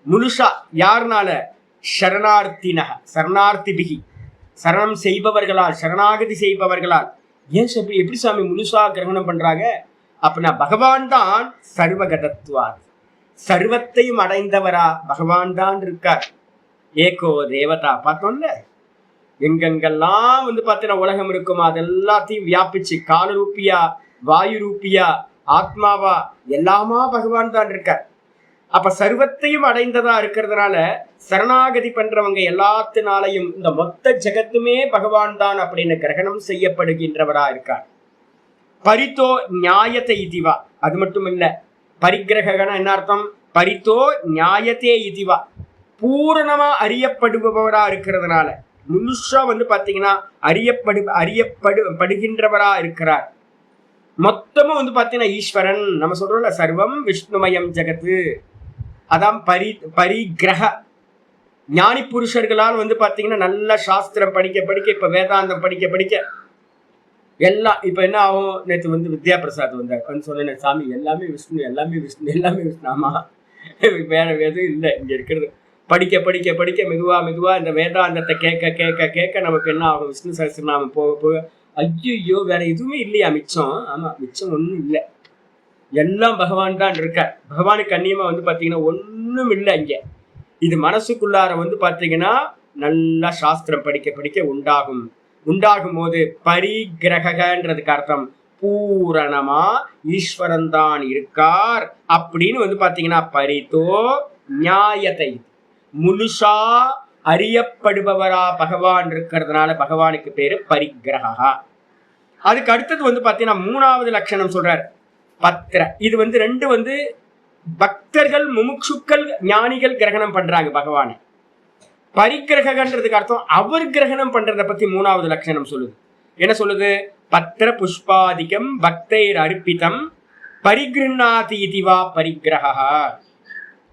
முழுசா. யாருனால, சரணார்த்தினக சரணார்த்திபிகி, சரணம் செய்பவர்களால், சரணாகதி செய்பவர்களால். ஏன் எப்படி சாமி முழுசா கிரகணம் பண்றாங்க அப்படின்னா பகவான் தான் சர்வகதத்வாத், சர்வத்தையும் அடைந்தவரா பகவான் தான் இருக்கார். ஏகோ தேவதா பார்த்தோம்ல, எங்கெங்கெல்லாம் வந்து பார்த்தீங்கன்னா உலகம் இருக்குமோ அதெல்லாத்தையும் வியாபிச்சு கால ரூபியா வாயு ரூபியா ஆத்மாவா எல்லாமா பகவான் தான் இருக்கார். அப்ப சர்வத்தையும் அடைந்ததா இருக்கிறதுனால சரணாகதி பண்றவங்க எல்லாத்தினாலையும் இந்த மொத்த ஜெகத்துமே பகவான் தான் அப்படின்னு கிரகணம் செய்யப்படுகின்றவரா இருக்கார். பரிதோ நியாயத்தை இதுவா. அது மட்டும் இல்ல, பரிகிரகனா என்ன அர்த்தம், பரிதோ நியாயத்தே இதுவா, பூரணமா அறியப்படுபவரா இருக்கிறதுனால முழுசா வந்து பாத்தீங்கன்னா அறியப்படுகின்றவரா இருக்கிறார். மொத்தமும் வந்து பாத்தீங்கன்னா ஈஸ்வரன். நம்ம சொல்றோம்ல சர்வம் விஷ்ணுமயம் ஜெகத்து, அதான் பரிகிரக. ஞானி புருஷர்களால் வந்து பாத்தீங்கன்னா நல்ல சாஸ்திரம் படிக்க படிக்க, இப்ப வேதாந்தம் படிக்க படிக்க எல்லாம் இப்ப என்ன ஆகும். நேற்று வந்து வித்யா பிரசாத் வந்தார், வந்து சொன்னேன் சாமி எல்லாமே விஷ்ணு எல்லாமே விஷ்ணு எல்லாமே விஷ்ணு. ஆமா, வேற எதுவும் இல்லை. இங்க இருக்கிறது படிக்க படிக்க படிக்க மெதுவா மெதுவா இந்த வேதாந்தத்தை கேட்க கேட்க கேட்க நமக்கு என்ன ஆகும், விஷ்ணு சஹஸ்ரநாமம் போக போக ஐயோ வேற எதுவுமே இல்லையா மிச்சம். ஆமா, மிச்சம் ஒன்றும் இல்லை, எல்லாம் பகவான் தான் இருக்க. பகவானுக்கு அந்நியமா வந்து பாத்தீங்கன்னா ஒன்றும் இல்லை இங்க. இது மனசுக்குள்ளார வந்து பாத்தீங்கன்னா நல்லா சாஸ்திரம் படிக்க படிக்க உண்டாகும். உண்டாகும் போது பரிகிரகன்றதுக்கு அர்த்தம் பூரணமா ஈஸ்வரன் தான் இருக்கார் அப்படின்னு வந்து பாத்தீங்கன்னா பரிதோ நியாயத்தை, முழுசா அறியப்படுபவரா பகவான் இருக்கிறதுனால பகவானுக்கு பேரு பரிகிரகா. அதுக்கு அடுத்தது வந்து பாத்தீங்கன்னா மூணாவது லட்சணம் சொல்றார் பத்திர. இது வந்து ரெண்டு வந்து பக்தர்கள் முமுட்சுக்கள் ஞானிகள் கிரகணம் பண்றாங்க பகவானை. பரிகிரகன்றதுக்கு அர்த்தம் அவர் கிரகணம் பண்றதை பத்தி மூணாவது லட்சணம் சொல்லுது. என்ன சொல்லுது? பத்திர புஷ்பாதிகம் பக்தைர் அர்ப்பிதம் பரிகிருண்ணாதி இதுவா பரிகிரகா.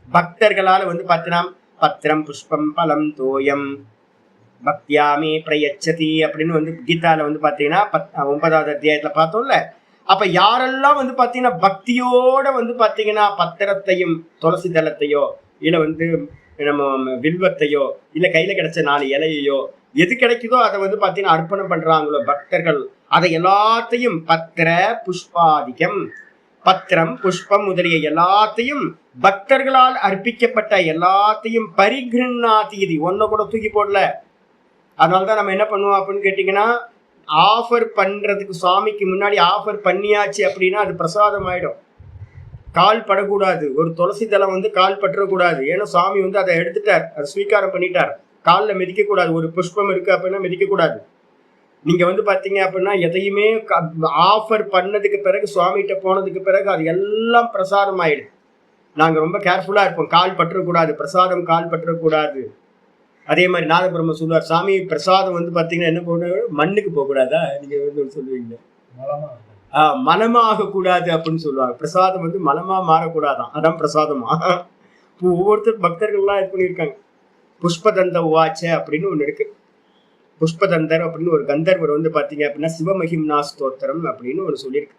பக்தர்களால வந்து பார்த்தீங்கன்னா பத்திரம் புஷ்பம் பலம் தோயம் பக்தியாமே பிரயச்சதி அப்படின்னு வந்து கீதால வந்து பாத்தீங்கன்னா 9வது அத்தியாயத்துல பார்த்தோம்ல. அப்ப யாரெல்லாம் வந்து பாத்தீங்கன்னா பக்தியோட வந்து பாத்தீங்கன்னா பத்திரத்தையும் துளசி தளத்தையோ இல்ல வந்து நம்ம வில்வத்தையோ இல்ல கையில கிடைச்ச 4 இலையையோ எது கிடைக்குதோ அதை வந்து பாத்தீங்கன்னா அர்ப்பணம் பண்றாங்களோ பக்தர்கள், அதை எல்லாத்தையும் பத்திர புஷ்பாதிகம், பத்திரம் புஷ்பம் முதலிய எல்லாத்தையும் பக்தர்களால் அர்ப்பிக்கப்பட்ட எல்லாத்தையும் பரிகிருண்ணாதி, இது ஒன்ன கூட தூக்கி போடல. அதனாலதான் நம்ம என்ன பண்ணுவோம் அப்படின்னு கேட்டீங்கன்னா, ஆஃபர் பண்றதுக்கு சுவாமிக்கு முன்னாடி ஆஃபர் பண்ணியாச்சு அப்படின்னா அது பிரசாதம் ஆயிடும். கால் படக்கூடாது, ஒரு துளசி தளம் வந்து கால் பற்றக்கூடாது. ஏன்னா சுவாமி வந்து அதை எடுத்துட்டார், அதை ஸ்வீகாரம் பண்ணிட்டார். காலில் மிதிக்க கூடாது. ஒரு புஷ்பம் இருக்கு அப்படின்னா மிதிக்க கூடாது. நீங்க வந்து பாத்தீங்க அப்படின்னா எதையுமே ஆஃபர் பண்ணதுக்கு பிறகு சுவாமிகிட்ட போனதுக்கு பிறகு அது எல்லாம் பிரசாதம் ஆயிடுது. நாங்க ரொம்ப கேர்ஃபுல்லா இருப்போம், கால் பற்றக்கூடாது, பிரசாதம் கால் பற்றக்கூடாது. அதே மாதிரி நாதபிரம்ம சொல்லுவார், சாமி பிரசாதம் வந்து பாத்தீங்கன்னா என்ன பண்ண, மண்ணுக்கு போகக்கூடாதா நீங்க வந்து சொல்லுவீங்க, மனமாக கூடாது அப்படின்னு சொல்லுவாங்க. பிரசாதம் வந்து மனமா மாறக்கூடாதான், அதான் பிரசாதமா. ஒவ்வொருத்தர் பக்தர்கள்லாம் இது பண்ணியிருக்காங்க. புஷ்பதந்த உவாச்ச அப்படின்னு ஒண்ணு இருக்கு. புஷ்பதந்தர் அப்படின்னு ஒரு கந்தர்வர் வந்து பாத்தீங்க அப்படின்னா சிவமகிம்னா ஸ்தோத்திரம் அப்படின்னு ஒன்று சொல்லியிருக்கு.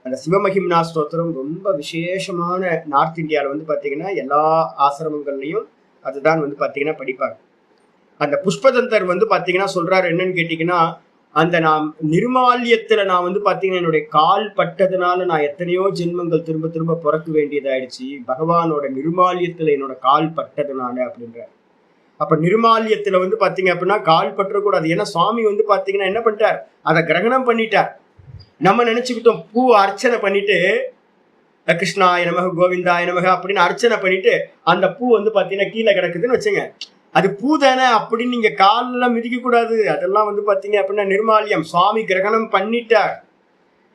அந்த சிவமகிம்னா ஸ்தோத்திரம் ரொம்ப விசேஷமான நார்த் இந்தியாவில் வந்து பாத்தீங்கன்னா எல்லா ஆசிரமங்கள்லையும் அதுதான் வந்து பாத்தீங்கன்னா படிப்பாங்க. அந்த புஷ்பதந்தர் வந்து பாத்தீங்கன்னா சொல்றாரு என்னன்னு கேட்டீங்கன்னா, அந்த நான் நிர்மால்யத்துல நான் வந்து பாத்தீங்கன்னா என்னுடைய கால் பட்டதுனால நான் எத்தனையோ ஜென்மங்கள் திரும்ப திரும்ப பிறக்க வேண்டியதாயிடுச்சு, பகவானோட நிர்மால்யத்துல என்னோட கால் பட்டதுனால அப்படின்ற. அப்ப நிர்மால்யத்துல வந்து பாத்தீங்க அப்படின்னா கால் பற்றக்கூடாது. ஏன்னா சுவாமி வந்து பாத்தீங்கன்னா என்ன பண்ணிட்டார், அதை கிரகணம் பண்ணிட்டார். நம்ம நினைச்சுக்கிட்டோம் பூ அர்ச்சனை பண்ணிட்டு கிருஷ்ணாய நமக கோவிந்தாய நமக அப்படின்னு அர்ச்சனை பண்ணிட்டு அந்த பூ வந்து பாத்தீங்கன்னா கீழே கிடக்குதுன்னு வச்சுங்க, அது பூ தானே அப்படின்னு நீங்க காலெல்லாம் மிதிக்க கூடாது. அதெல்லாம் வந்து பாத்தீங்க அப்படின்னா நிர்மால்யம், சுவாமி கிரகணம் பண்ணிட்டார்.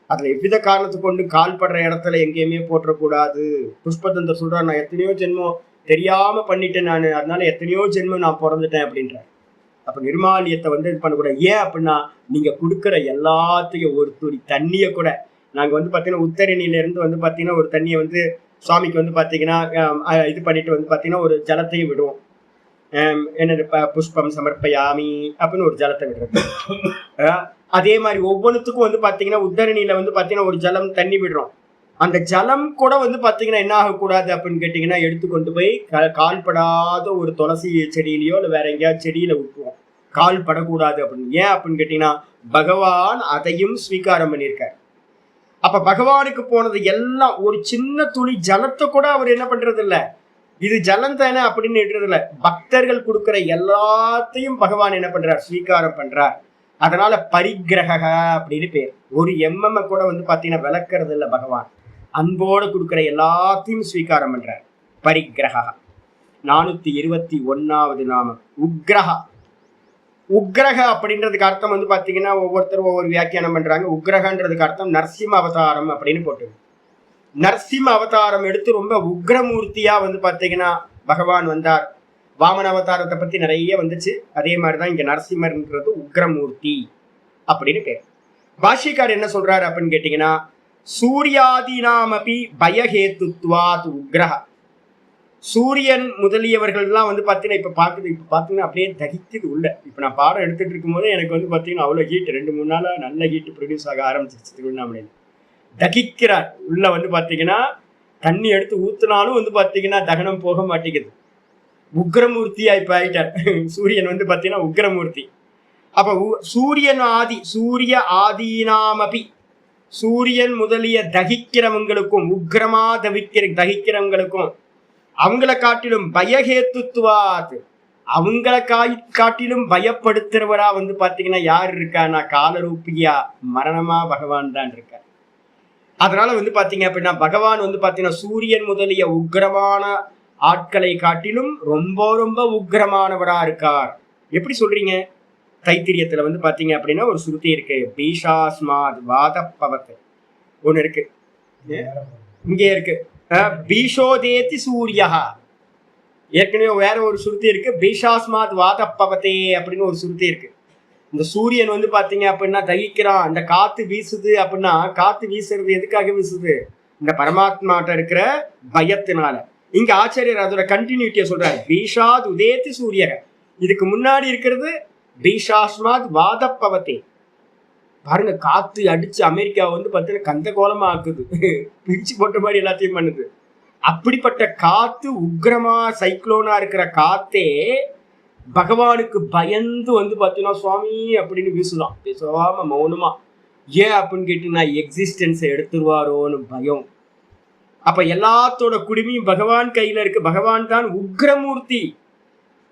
அதுல எவ்வித காரணத்தை கொண்டு கால் படுற இடத்துல எங்கேயுமே போற்றக்கூடாது. புஷ்பதந்தர் சொல்றார், நான் எத்தனையோ ஜென்மம் தெரியாம பண்ணிட்டேன் நான், அதனால எத்தனையோ ஜென்மம் நான் பிறந்துட்டேன் அப்படின்ற. அப்ப நிர்மாலியத்தை வந்து இது பண்ணக்கூடாது. ஏன் அப்படின்னா நீங்க கொடுக்குற எல்லாத்தையும், ஒரு துளி தண்ணிய கூட நாங்க வந்து பாத்தீங்கன்னா உத்தரணியில இருந்து வந்து பாத்தீங்கன்னா ஒரு தண்ணியை வந்து சுவாமிக்கு வந்து பாத்தீங்கன்னா இது பண்ணிட்டு வந்து பாத்தீங்கன்னா ஒரு ஜலத்தையும் விடுவோம். என்னது புஷ்பம் சமர்ப்பயாமி அப்படின்னு ஒரு ஜலத்தை விடுறது. அதே மாதிரி ஒவ்வொன்றுத்துக்கும் வந்து பாத்தீங்கன்னா உத்தரணியில வந்து பாத்தீங்கன்னா ஒரு ஜலம் தண்ணி விடுறோம். அந்த ஜலம் கூட வந்து பாத்தீங்கன்னா என்ன ஆகக்கூடாது அப்படின்னு கேட்டீங்கன்னா, எடுத்துக்கொண்டு போய் கால் படாத ஒரு துளசி செடியிலையோ இல்லை வேற எங்கேயாவது செடியில விட்டுருவோம். கால் படக்கூடாது அப்படின்னு. ஏன் அப்படின்னு கேட்டீங்கன்னா பகவான் அதையும் ஸ்வீகாரம் பண்ணியிருக்காரு. அப்ப பகவானுக்கு போனது எல்லாம் ஒரு சின்ன துளி ஜலத்தை கூட அவர் என்ன பண்றது இல்லை, இது ஜலம் தானே அப்படின்னு விடுறது இல்லை. பக்தர்கள் கொடுக்குற எல்லாத்தையும் பகவான் என்ன பண்றார், ஸ்வீகாரம் பண்றார். அதனால பரிகிரக அப்படின்னு பேர். ஒரு எம்எம் கூட வந்து பாத்தீங்கன்னா விளக்குறது இல்லை பகவான், அன்போடு கொடுக்குற எல்லாத்தையும் ஸ்வீகாரம் பண்றார். பரிகிரகா. 421வது நாமம் உக்ரஹா. உக்ரக அப்படின்றதுக்கு அர்த்தம் வந்து பாத்தீங்கன்னா ஒவ்வொருத்தரும் ஒவ்வொரு வியாக்கியானம் பண்றாங்க. உக்ரகன்றதுக்கு அர்த்தம் நரசிம்ம அவதாரம் அப்படின்னு போட்டு, நரசிம்ம அவதாரம் எடுத்து ரொம்ப உக்ரமூர்த்தியா வந்து பாத்தீங்கன்னா பகவான் வந்தார். வாமன அவதாரத்தை பத்தி நிறைய வந்துச்சு. அதே மாதிரிதான் இங்க நரசிம்மர்ன்றது உக்ரமூர்த்தி அப்படின்னு பேர். பாஷ்யக்கார் என்ன சொல்றாரு அப்படின்னு கேட்டீங்கன்னா, சூர்யாதீனாமபி பயஹேத்துவாத் உக்ரஹ. சூரியன் முதலியவர்கள்லாம் வந்து பார்த்தீங்கன்னா இப்போ பார்த்தீங்கன்னா அப்படியே தகிக்குது உள்ள. இப்போ நான் பாடம் எடுத்துட்டு இருக்கும் போது எனக்கு வந்து பார்த்தீங்கன்னா அவ்வளோ ஹீட் 2-3 நாளாக நல்ல ஹீட் ப்ரொடியூஸ் ஆக ஆரம்பிச்சிருச்சு. திருவண்ணாமலையில் தகிக்கிறார் உள்ள வந்து பார்த்தீங்கன்னா தண்ணி எடுத்து ஊற்றினாலும் வந்து பார்த்தீங்கன்னா தகனம் போக மாட்டேங்குது. உக்ரமூர்த்தியா இப்போ ஆயிட்டார் சூரியன் வந்து பார்த்தீங்கன்னா உக்ரமூர்த்தி. அப்போ சூரிய ஆதீனாமபி சூரியன் முதலிய தகிக்கிறவங்களுக்கும் உக்ரமா தகிக்கிறவங்களுக்கும் அவங்கள காட்டிலும் பயஹேத்துவாத் அவங்கள காட்டிலும் பயப்படுத்துறவரா வந்து பாத்தீங்கன்னா யார் இருக்கான்னா காலரூபியா மரணமா பகவான் தான் இருக்கார். அதனால வந்து பாத்தீங்க அப்படின்னா பகவான் வந்து பாத்தீங்கன்னா சூரியன் முதலிய உக்ரமான ஆட்களை காட்டிலும் ரொம்ப ரொம்ப உக்ரமானவரா இருக்கார். எப்படி சொல்றீங்க? தைத்திரியத்துல வந்து பாத்தீங்க அப்படின்னா ஒரு சுருதி இருக்கு, பீஷாஸ்மாத் வாதப்பவத் ஒண்ணு இருக்கு, இங்கே இருக்கு பீஷோதேதி சூரியா. ஏற்கனவே வேற ஒரு சுருதி இருக்கு, பீஷாஸ்மாத் வாதப்பவத்தே அப்படின்னு ஒரு சுருதி இருக்கு. இந்த சூரியன் வந்து பாத்தீங்க அப்படின்னா தகிக்கிறான், அந்த காத்து வீசுது அப்படின்னா காத்து வீசுறது எதுக்காக வீசுது? இந்த பரமாத்மாட்ட இருக்கிற பயத்தினால. இங்க ஆச்சாரியர் அதோட கண்டினியூட்டிய சொல்றாரு, பீஷாத் உதேதி சூரியக. இதுக்கு முன்னாடி இருக்கிறது பீஷாஸ்மாத் வாதப்பவத்தே. பாருங்க, காத்து அடிச்சு அமெரிக்காவை வந்து பார்த்தீங்கன்னா கந்த கோலமா ஆக்குது, பிரிச்சு போட்ட மாதிரி எல்லாத்தையும் பண்ணுது. அப்படிப்பட்ட காத்து உக்ரமா சைக்ளோனா இருக்கிற காத்தே பகவானுக்கு பயந்து வந்து பார்த்தீங்கன்னா சுவாமி அப்படின்னு வீசுதான், பேசாம மௌனமா. ஏன் அப்படின்னு கேட்டீங்கன்னா எக்ஸிஸ்டன்ஸை எடுத்துருவாரோன்னு பயம். அப்ப எல்லாத்தோட குடிமையும் பகவான் கையில இருக்கு. பகவான் தான் உக்ரமூர்த்தி.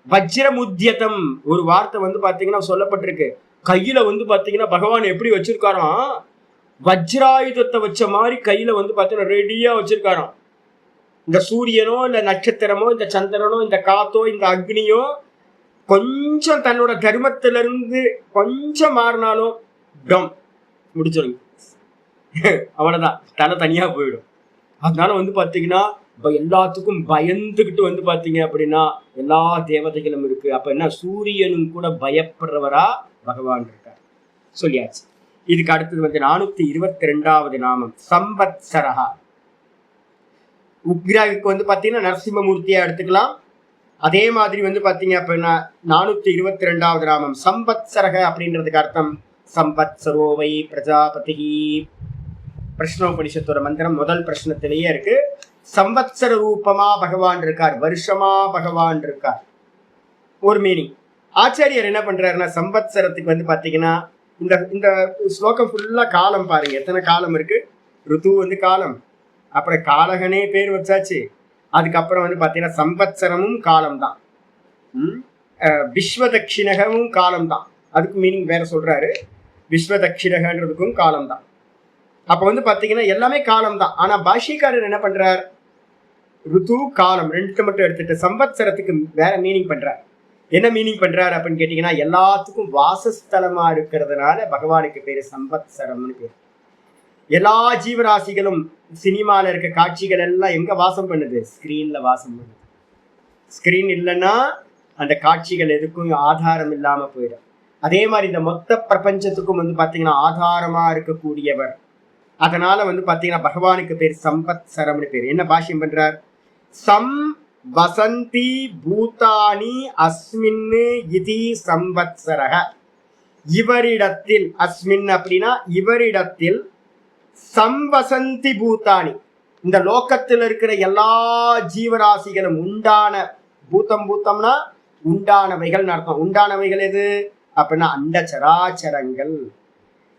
வஜ்ரமுத்தியதம் ஒரு வார்த்தை வந்து பாத்தீங்கன்னா சொல்லப்பட்டிருக்கு. கையில வந்து பாத்தீங்கன்னா பகவான் எப்படி வச்சிருக்காராம், வஜ்ராயுதத்தை வச்ச மாதிரி கையில வந்து பாத்தீங்கன்னா ரெடியா வச்சிருக்காராம். இந்த சூரியனோ இல்ல நட்சத்திரமோ இந்த சந்திரனோ இந்த காத்தோ இந்த அக்னியோ கொஞ்சம் தன்னோட தர்மத்திலிருந்து கொஞ்சம் மாறினாலும் டம் முடிச்சிருங்க, அவ்வளவுதான், தலை தனியா போயிடும். அதனால வந்து பாத்தீங்கன்னா எல்லாத்துக்கும் பயந்துகிட்டு வந்து பாத்தீங்க அப்படின்னா எல்லா தேவதைகளும் இருக்கு. அப்ப என்ன, சூரியனும் கூட பயப்படுறவரா பகவான் இருக்கார். சொல்லியாச்சு. இதுக்கு அடுத்தது வந்து 422வது நாமம் சம்பத்சரஹா. உக்ராவுக்கு வந்து பாத்தீங்கன்னா நரசிம்மமூர்த்தியா எடுத்துக்கலாம். அதே மாதிரி வந்து பாத்தீங்க அப்படின்னா 422வது நாமம் சம்பத்சரக அப்படின்றதுக்கு அர்த்தம் சம்பத்சரோவை பிரஜாபதி. பிரஷ்னோபனிஷத்தோட மந்திரம் முதல் பிரஷ்னத்திலேயே இருக்கு. சம்பத்சர ரூபமா பகவான் இருக்கார், வருஷமா பகவான் இருக்கார். ஒரு மீனிங். ஆச்சாரியர் என்ன பண்றாருன்னா சம்பத்சரத்துக்கு வந்து பாத்தீங்கன்னா இந்த இந்த ஸ்லோகம் ஃபுல்லா காலம் பாருங்க, எத்தனை காலம் இருக்கு. ருத்து வந்து காலம், அப்புறம் காலகனே பேர் வச்சாச்சு. அதுக்கப்புறம் வந்து பாத்தீங்கன்னா சம்பத்சரமும் காலம் தான், விஸ்வதட்சிணகமும் காலம் தான். அதுக்கு மீனிங் வேற சொல்றாரு, விஸ்வதட்சிணகன்றதுக்கும் காலம் தான். அப்ப வந்து பாத்தீங்கன்னா எல்லாமே காலம் தான். ஆனா பாஷ்யக்காரர் என்ன பண்றார், ருத்து காலம் ரெண்டு மட்டும் எடுத்துட்டு சம்பத்சரத்துக்கு வேற மீனிங் பண்றார். என்ன மீனிங் பண்றாரு அப்படின்னு கேட்டீங்கன்னா எல்லாத்துக்கும் வாசஸ்தலமா இருக்கிறதுனால பகவானுக்கு பேரு சம்பத்சரம்னு பேரு. எல்லா ஜீவராசிகளும் சினிமால இருக்க காட்சிகள் எல்லாம் எங்க வாசம் பண்ணுது, ஸ்கிரீன்ல வாசம் பண்ணுது. ஸ்கிரீன் இல்லைன்னா அந்த காட்சிகள் எதுக்கும் ஆதாரம் இல்லாம போயிடும். அதே மாதிரி இந்த மொத்த பிரபஞ்சத்துக்கும் வந்து பாத்தீங்கன்னா ஆதாரமா இருக்கக்கூடியவர். அதனால வந்து பாத்தீங்கன்னா பகவானுக்கு பேர் சம்பத்சரம்னு பேர். என்ன பாஷ்யம் பண்றார், சம் வசந்தி பூதானி அஸ்மின் இதி சம்பத்சரக. இவரிடத்தில், அஸ்மின் அப்படின்னா இவரிடத்தில், சம்வசந்தி பூதானி இந்த லோகத்தில் இருக்கிற எல்லா ஜீவராசிகளும் உண்டான, பூத்தம்னா உண்டானவைகள் அர்த்தம். உண்டானவைகள் எது அப்படின்னா அண்ட சராச்சரங்கள்.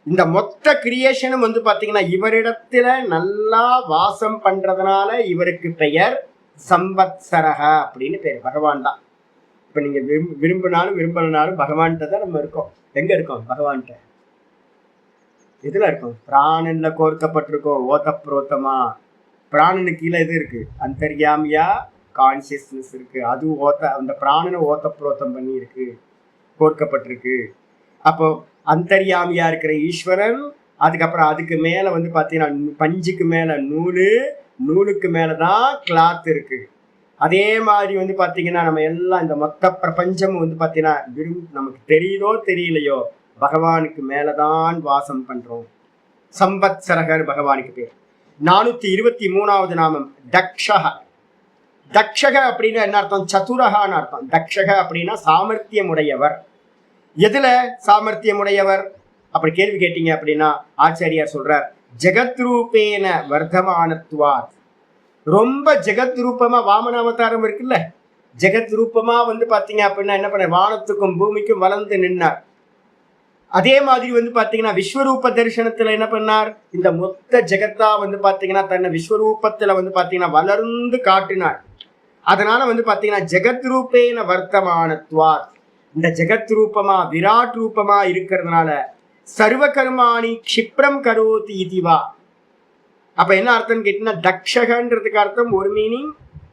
இந்த மொத்த கிரியேஷனும் வந்து பாத்தீங்கன்னா இவரிடத்துல நல்லா வாசம் பண்றதுனால இவருக்கு பெயர் சம்பத்சரக அப்படின்னு பேர். பகவான் தான். இப்ப நீங்க விரும்பினாலும் விரும்பினாலும் பகவான்கிட்ட தான் நம்ம இருக்கோம். எங்க இருக்கோம், பகவான்கிட்ட. எதுல இருக்கும், பிராணன்ல கோர்க்கப்பட்டிருக்கோம் ஓதப்ரோத்தமா. பிராணனுக்கு கீழே எது இருக்கு, அந்தர்யாமியா கான்சியஸ்னஸ் இருக்கு. அது அந்த பிராணனை ஓதப்ரோத்தம் பண்ணி இருக்கு, கோர்க்கப்பட்டிருக்கு. அப்போ அந்தர்யாமியா இருக்கிற ஈஸ்வரன், அதுக்கப்புறம் அதுக்கு மேல வந்து பாத்தீங்கன்னா பஞ்சுக்கு மேல நூலு, நூலுக்கு மேலதான் கிளாத் இருக்கு. அதே மாதிரி வந்து பாத்தீங்கன்னா நம்ம எல்லாம் இந்த மொத்த பிரபஞ்சமும் வந்து பாத்தீங்கன்னா நமக்கு தெரியுதோ தெரியலையோ பகவானுக்கு மேலதான் வாசம் பண்றோம். சம்பத்சரகர் பகவானுக்கு பேர். 423வது நாமம் தக்ஷக. தக்ஷக அப்படின்னா என்ன அர்த்தம்? சதுரகான்னு அர்த்தம். தக்ஷக அப்படின்னா சாமர்த்தியம் உடையவர். எதுல சாமர்த்தியம் உடையவர் அப்படி கேள்வி கேட்டீங்க அப்படின்னா ஆச்சாரியார் சொல்றார், ஜெகத் ரூபேன வர்த்தமானத்துவார். ரொம்ப ஜெகத் ரூபமா வாமன அவதாரம் இருக்குல்ல, ஜெகத் ரூபமா பாத்தீங்க அப்படின்னா என்ன பண்ண, வானத்துக்கும் பூமிக்கும் வளர்ந்து நின்னார். அதே மாதிரி பாத்தீங்கன்னா விஸ்வரூப தரிசனத்துல என்ன பண்ணார், இந்த மொத்த ஜெகத்தா பாத்தீங்கன்னா தன்னை விஸ்வரூபத்துல பாத்தீங்கன்னா வளர்ந்து காட்டினார். அதனால பாத்தீங்கன்னா ஜெகத் ரூபேன வர்த்தமானத்வார், இந்த ஜெகத் ரூபமா விராட் ரூபமா இருக்கிறதுனால சர்வ கர்மாணி க்ஷிப்ரம் கரோதி இதுவா. அப்ப என்ன அர்த்தம் கேட்டீங்கன்னா, தக்ஷகன்றதுக்கு அர்த்தம் ஒரு மீனிங்,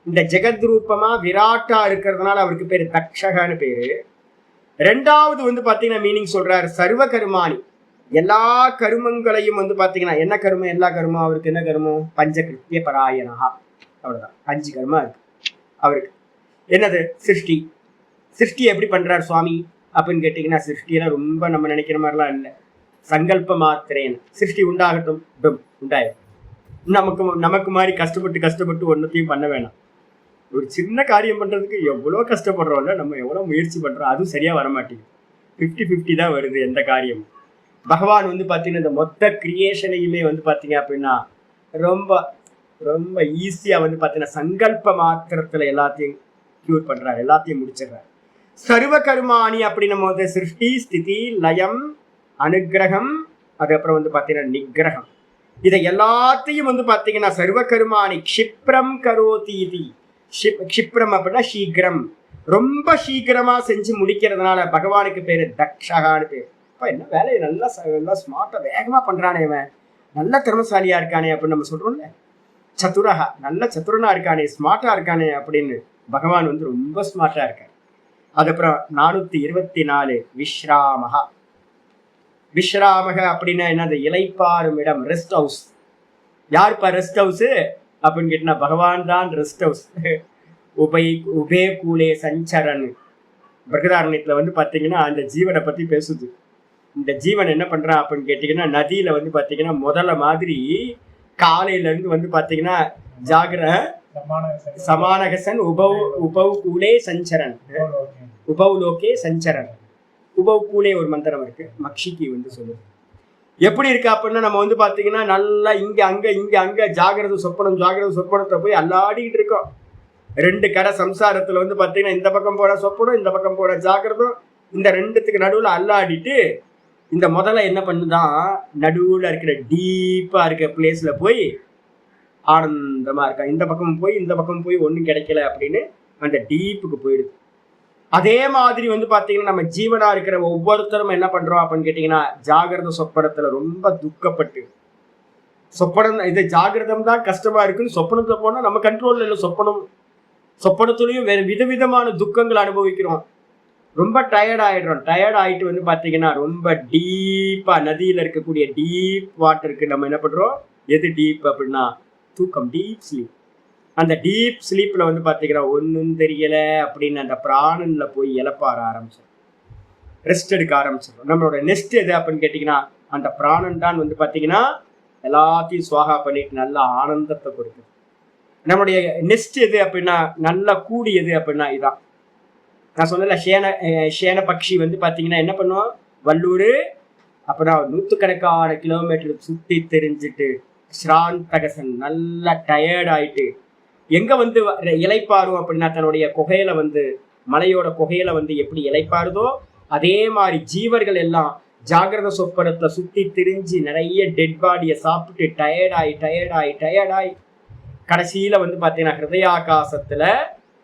இந்த ஜெகத் ரூபமா விராட்டா இருக்கிறதுனால அவருக்கு பேரு தக்ஷகன்னு பேரு. ரெண்டாவது பாத்தீங்கன்னா மீனிங் சொல்றாரு, சர்வ கர்மாணி, எல்லா கருமங்களையும் பாத்தீங்கன்னா என்ன கருமம், எல்லா கருமம் அவருக்கு என்ன கருமம், பஞ்சகிருத்திய பராயணா. அவ்வளவுதான், 5 கர்மா இருக்கு அவருக்கு. என்னது? சிருஷ்டி. சிருஷ்டி எப்படி பண்றாரு சுவாமி அப்படின்னு கேட்டீங்கன்னா, சிருஷ்டியெல்லாம் ரொம்ப நம்ம நினைக்கிற மாதிரிலாம் இல்லை. சங்கல்ப மாத்திரேன் சிருஷ்டி உண்டாகட்டும், உண்டாயிடும். நமக்கு மாதிரி கஷ்டப்பட்டு ஒன்னத்தையும் பண்ண வேணாம். ஒரு சின்ன காரியம் பண்றதுக்கு எவ்வளோ கஷ்டப்படுறோம்ல, நம்ம எவ்வளோ முயற்சி பண்றோம், அதுவும் சரியா வரமாட்டேங்குது. 50-50 தான் வருது எந்த காரியம். பகவான் பாத்தீங்கன்னா இந்த மொத்த கிரியேஷனையுமே பாத்தீங்க அப்படின்னா ரொம்ப ரொம்ப ஈஸியா பாத்தீங்கன்னா சங்கல்ப மாத்திரத்துல எல்லாத்தையும் கியூர் பண்றாரு, எல்லாத்தையும் முடிச்சிடுறாரு. சர்வ கர்மாணி அப்படின்னும் போது சிருஷ்டி, ஸ்திதி, லயம், அனுகிரகம், அதுக்கப்புறம் பாத்தீங்கன்னா நிகிரகம், இதை எல்லாத்தையும் பாத்தீங்கன்னா சர்வ கர்மாணி க்ஷிப்ரம் கரோதி இது. க்ஷிப்ரம் அப்படின்னா சீக்கிரம், ரொம்ப சீக்கிரமா செஞ்சு முடிக்கிறதுனால பகவானுக்கு பேரு தக்ஷகான்னு பேரு. அப்ப என்ன வேலையை நல்லா ஸ்மார்ட்டா வேகமா பண்றானே, இவன் நல்ல திறமசாலியா இருக்கானே அப்படின்னு நம்ம சொல்றோம்ல. சதுரகா, நல்ல சதுரனா இருக்கானே, ஸ்மார்ட்டா இருக்கானே அப்படின்னு பகவான் ரொம்ப ஸ்மார்ட்டா இருக்காரு. அதுக்கப்புறம் 424 விஸ்ராமகா. விஸ்ராமக அப்படின்னா என்னது? இலைப்பாரும் இடம், ரெஸ்ட் ஹவுஸ். யாருப்பா ரெஸ்ட் ஹவுஸ் அப்படின்னு கேட்டா பகவான் தான் ரெஸ்ட் ஹவுஸ். உபே கூலே சஞ்சரன். பிரகதாரண்யத்துல பாத்தீங்கன்னா அந்த ஜீவனை பத்தி பேசுது. இந்த ஜீவன் என்ன பண்றான் அப்படின்னு கேட்டீங்கன்னா, நதியில பாத்தீங்கன்னா முதல்ல மாதிரி காலையில இருந்து பாத்தீங்கன்னா ஜாகிர சமானகசன் உபவ் கூலே சஞ்சரன், உபவ் லோகே சஞ்சரன். உபவ் கூலே ஒரு மந்திரம் இருக்கு, மக்ஷிக்கு சொல்லுது. எப்படி இருக்கு அப்படின்னா, நம்ம பாத்தீங்கன்னா நல்லா இங்க அங்க ஜாகிரத சொப்பனத்தை போய் அல்லாடிக்கிட்டு இருக்கோம். 2 கரை சம்சாரத்துல பாத்தீங்கன்னா இந்த பக்கம் போட சொப்பனம், இந்த பக்கம் போட ஜாகிரதம், இந்த 2த்துக்கு நடுவுல அல்லாடிட்டு இந்த முதல்ல என்ன பண்ணுதான், நடுவுல இருக்கிற டீப்பா இருக்க பிளேஸ்ல போய் ஆனந்தமா இருக்கா. இந்த பக்கம் போய் ஒன்றும் கிடைக்கல அப்படின்னு அந்த டீப்புக்கு போயிடுது. அதே மாதிரி பாத்தீங்கன்னா நம்ம ஜீவனா இருக்கிற ஒவ்வொருத்தரும் என்ன பண்றோம் அப்படின்னு கேட்டீங்கன்னா, ஜாகிரத சொப்பனத்துல ரொம்ப துக்கப்பட்டு, சொப்பனம் இது ஜாகிரதம் தான் கஷ்டமா இருக்குன்னு சொப்பனத்துல போனா நம்ம கண்ட்ரோல்ல இல்லை. சொப்பனத்துலயும் வேற விதவிதமான துக்கங்கள் அனுபவிக்கிறோம். ரொம்ப டயர்ட் ஆயிடுறோம். டயர்ட் ஆயிட்டு பாத்தீங்கன்னா ரொம்ப டீப்பா நதியில இருக்கக்கூடிய டீப் வாட்டருக்கு நம்ம என்ன பண்றோம், எது டீப் அப்படின்னா தூக்கம், டீப் ஸ்லீப். அந்த டீப் ஸ்லீப்ல பாத்தீங்கன்னா ஒன்னும் தெரியல அப்படின்னு அந்த பிராணன்ல போய் இழப்பார ஆரம்பிச்சிடும், ரெஸ்ட் எடுக்க ஆரம்பிச்சிடும். நம்மளோட நெஸ்ட் எது அப்படின்னு கேட்டீங்கன்னா, அந்த பிராணன் தான் பாத்தீங்கன்னா எல்லாத்தையும் சுவாகா பண்ணிட்டு நல்ல ஆனந்தத்தை கொடுக்குது. நம்மளுடைய நெஸ்ட் எது அப்படின்னா, நல்லா கூடியது அப்படின்னா இதான். நான் சொன்னல சேன பக்ஷி பாத்தீங்கன்னா என்ன பண்ணுவோம், வல்லூர் அப்புறம் 100கணக்கான கிலோமீட்டர் சுத்தி தெரிஞ்சுட்டு ஸ்ராந்தகசன் நல்லா டயர்ட் ஆயிட்டு எங்க இலைப்பாரும் அப்படின்னா, தன்னுடைய குகையில மலையோட குகையில எப்படி இலைப்பாருதோ அதே மாதிரி ஜீவர்கள் எல்லாம் ஜாகிரத சொப்பனத்துல சுத்தி திரிஞ்சு நிறைய டெட் பாடியை சாப்பிட்டு டயர்டாய் கடைசியில பாத்தீங்கன்னா ஹிருதயாகாசத்துல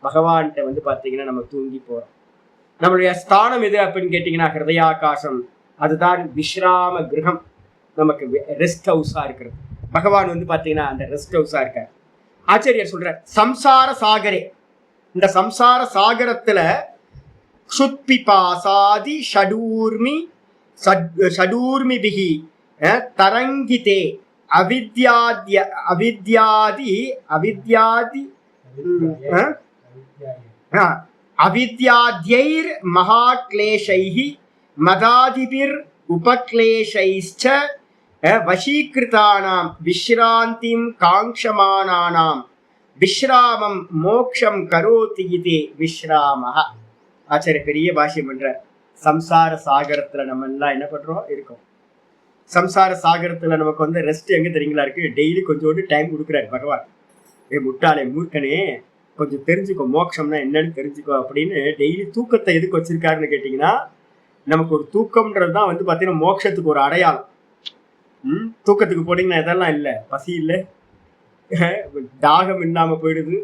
பகவான்கிட்ட பாத்தீங்கன்னா நம்ம தூங்கி போறோம். நம்மளுடைய ஸ்தானம் எது அப்படின்னு கேட்டீங்கன்னா ஹிருதயாகாசம். அதுதான் விஸ்ராம கிரகம், நமக்கு ரெஸ்ட் ஹவுஸா இருக்கிறது. பகவான் பாத்தீங்கன்னா அந்த ரெஸ்ட் ஹவுஸா இருக்கார். ஆச்சாரியர் சொல்ற சம்சார சாகரே, இந்த சம்சார சாகரத்துல க்ஷுத்பிபாசாதி ஷடூர்மி பிஹி தரங்கிதே அவித்யாத்யைர் மகாக்லேஷைஹி மதாதிபிர் உபக்லேஷைஸ்ச வசீகிருதானாம் விஸ்ராந்திம் காங்ஷமானானாம் விஸ்ராமம் மோக்ஷம் கரோதி இது விஸ்ராமஹ. ஆச்சாரிய பெரிய பாஷ்யம் பண்ற. சம்சார சாகரத்துல நம்ம எல்லாம் என்ன பண்றோம் இருக்கோம். சம்சார சாகரத்துல நமக்கு வந்து ரெஸ்ட் எங்க தெரியுங்களா இருக்கு? டெய்லி கொஞ்சோண்டு டைம் கொடுக்குறாரு பகவான். முட்டாளே மூர்க்கனே கொஞ்சம் தெரிஞ்சுக்கோ, மோட்சம்னா என்னன்னு தெரிஞ்சுக்கோ அப்படின்னு டெய்லி தூக்கத்தை எதுக்கு வச்சிருக்காருன்னு கேட்டீங்கன்னா, நமக்கு ஒரு தூக்கம்ன்றது தான் வந்து பாத்தீங்கன்னா மோட்சத்துக்கு ஒரு அடையாளம். தூக்கத்துக்கு போனீங்கன்னா இதெல்லாம் இல்லை, பசி இல்லை, தாகம் இல்லாம போயிடுது,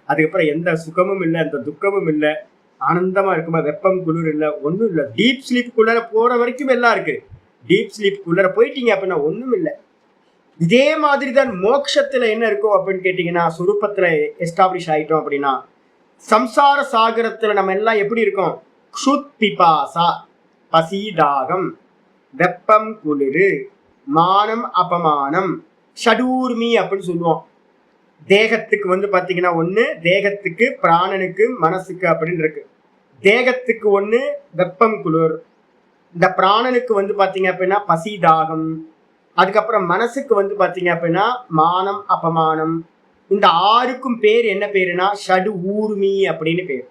அதுக்கப்புறம் எந்த சுகமும் இல்லை, எந்த துக்கமும் இல்லை, ஆனந்தமா இருக்குமா, வெப்பம் குளிர் இல்லை, ஒன்றும் இல்லை. டீப் ஸ்லீப்புக்குள்ளார போற வரைக்கும் எல்லாம் இருக்கு. டீப் ஸ்லீப்புக்குள்ளார போயிட்டீங்க அப்படின்னா ஒன்றும் இல்லை. இதே மாதிரி தான் மோட்சத்துல என்ன இருக்கும் அப்படின்னு கேட்டீங்கன்னா, சுரூபத்துல எஸ்டாப்ளிஷ் ஆயிட்டோம் அப்படின்னா, சம்சார சாகரத்துல நம்ம எல்லாம் எப்படி இருக்கோம்? க்ஷுத் பிபாசா, பசி தாகம், வெப்பம் குளிர், மானம் அபமானம், ஷடூர்மி அப்படின்னு சொல்லுவோம். தேகத்துக்கு வந்து பாத்தீங்கன்னா ஒண்ணு, தேகத்துக்கு பிராணனுக்கு மனசுக்கு அப்படின்னு இருக்கு. தேகத்துக்கு ஒண்ணு வெப்பம் குளிர், இந்த பிராணனுக்கு வந்து பாத்தீங்க அப்படின்னா பசி தாகம், அதுக்கப்புறம் மனசுக்கு வந்து பாத்தீங்க அப்படின்னா மானம் அபமானம். இந்த ஆறுக்கும் பேர் என்ன பேருனா ஷடு ஊர்மி அப்படின்னு பேர்.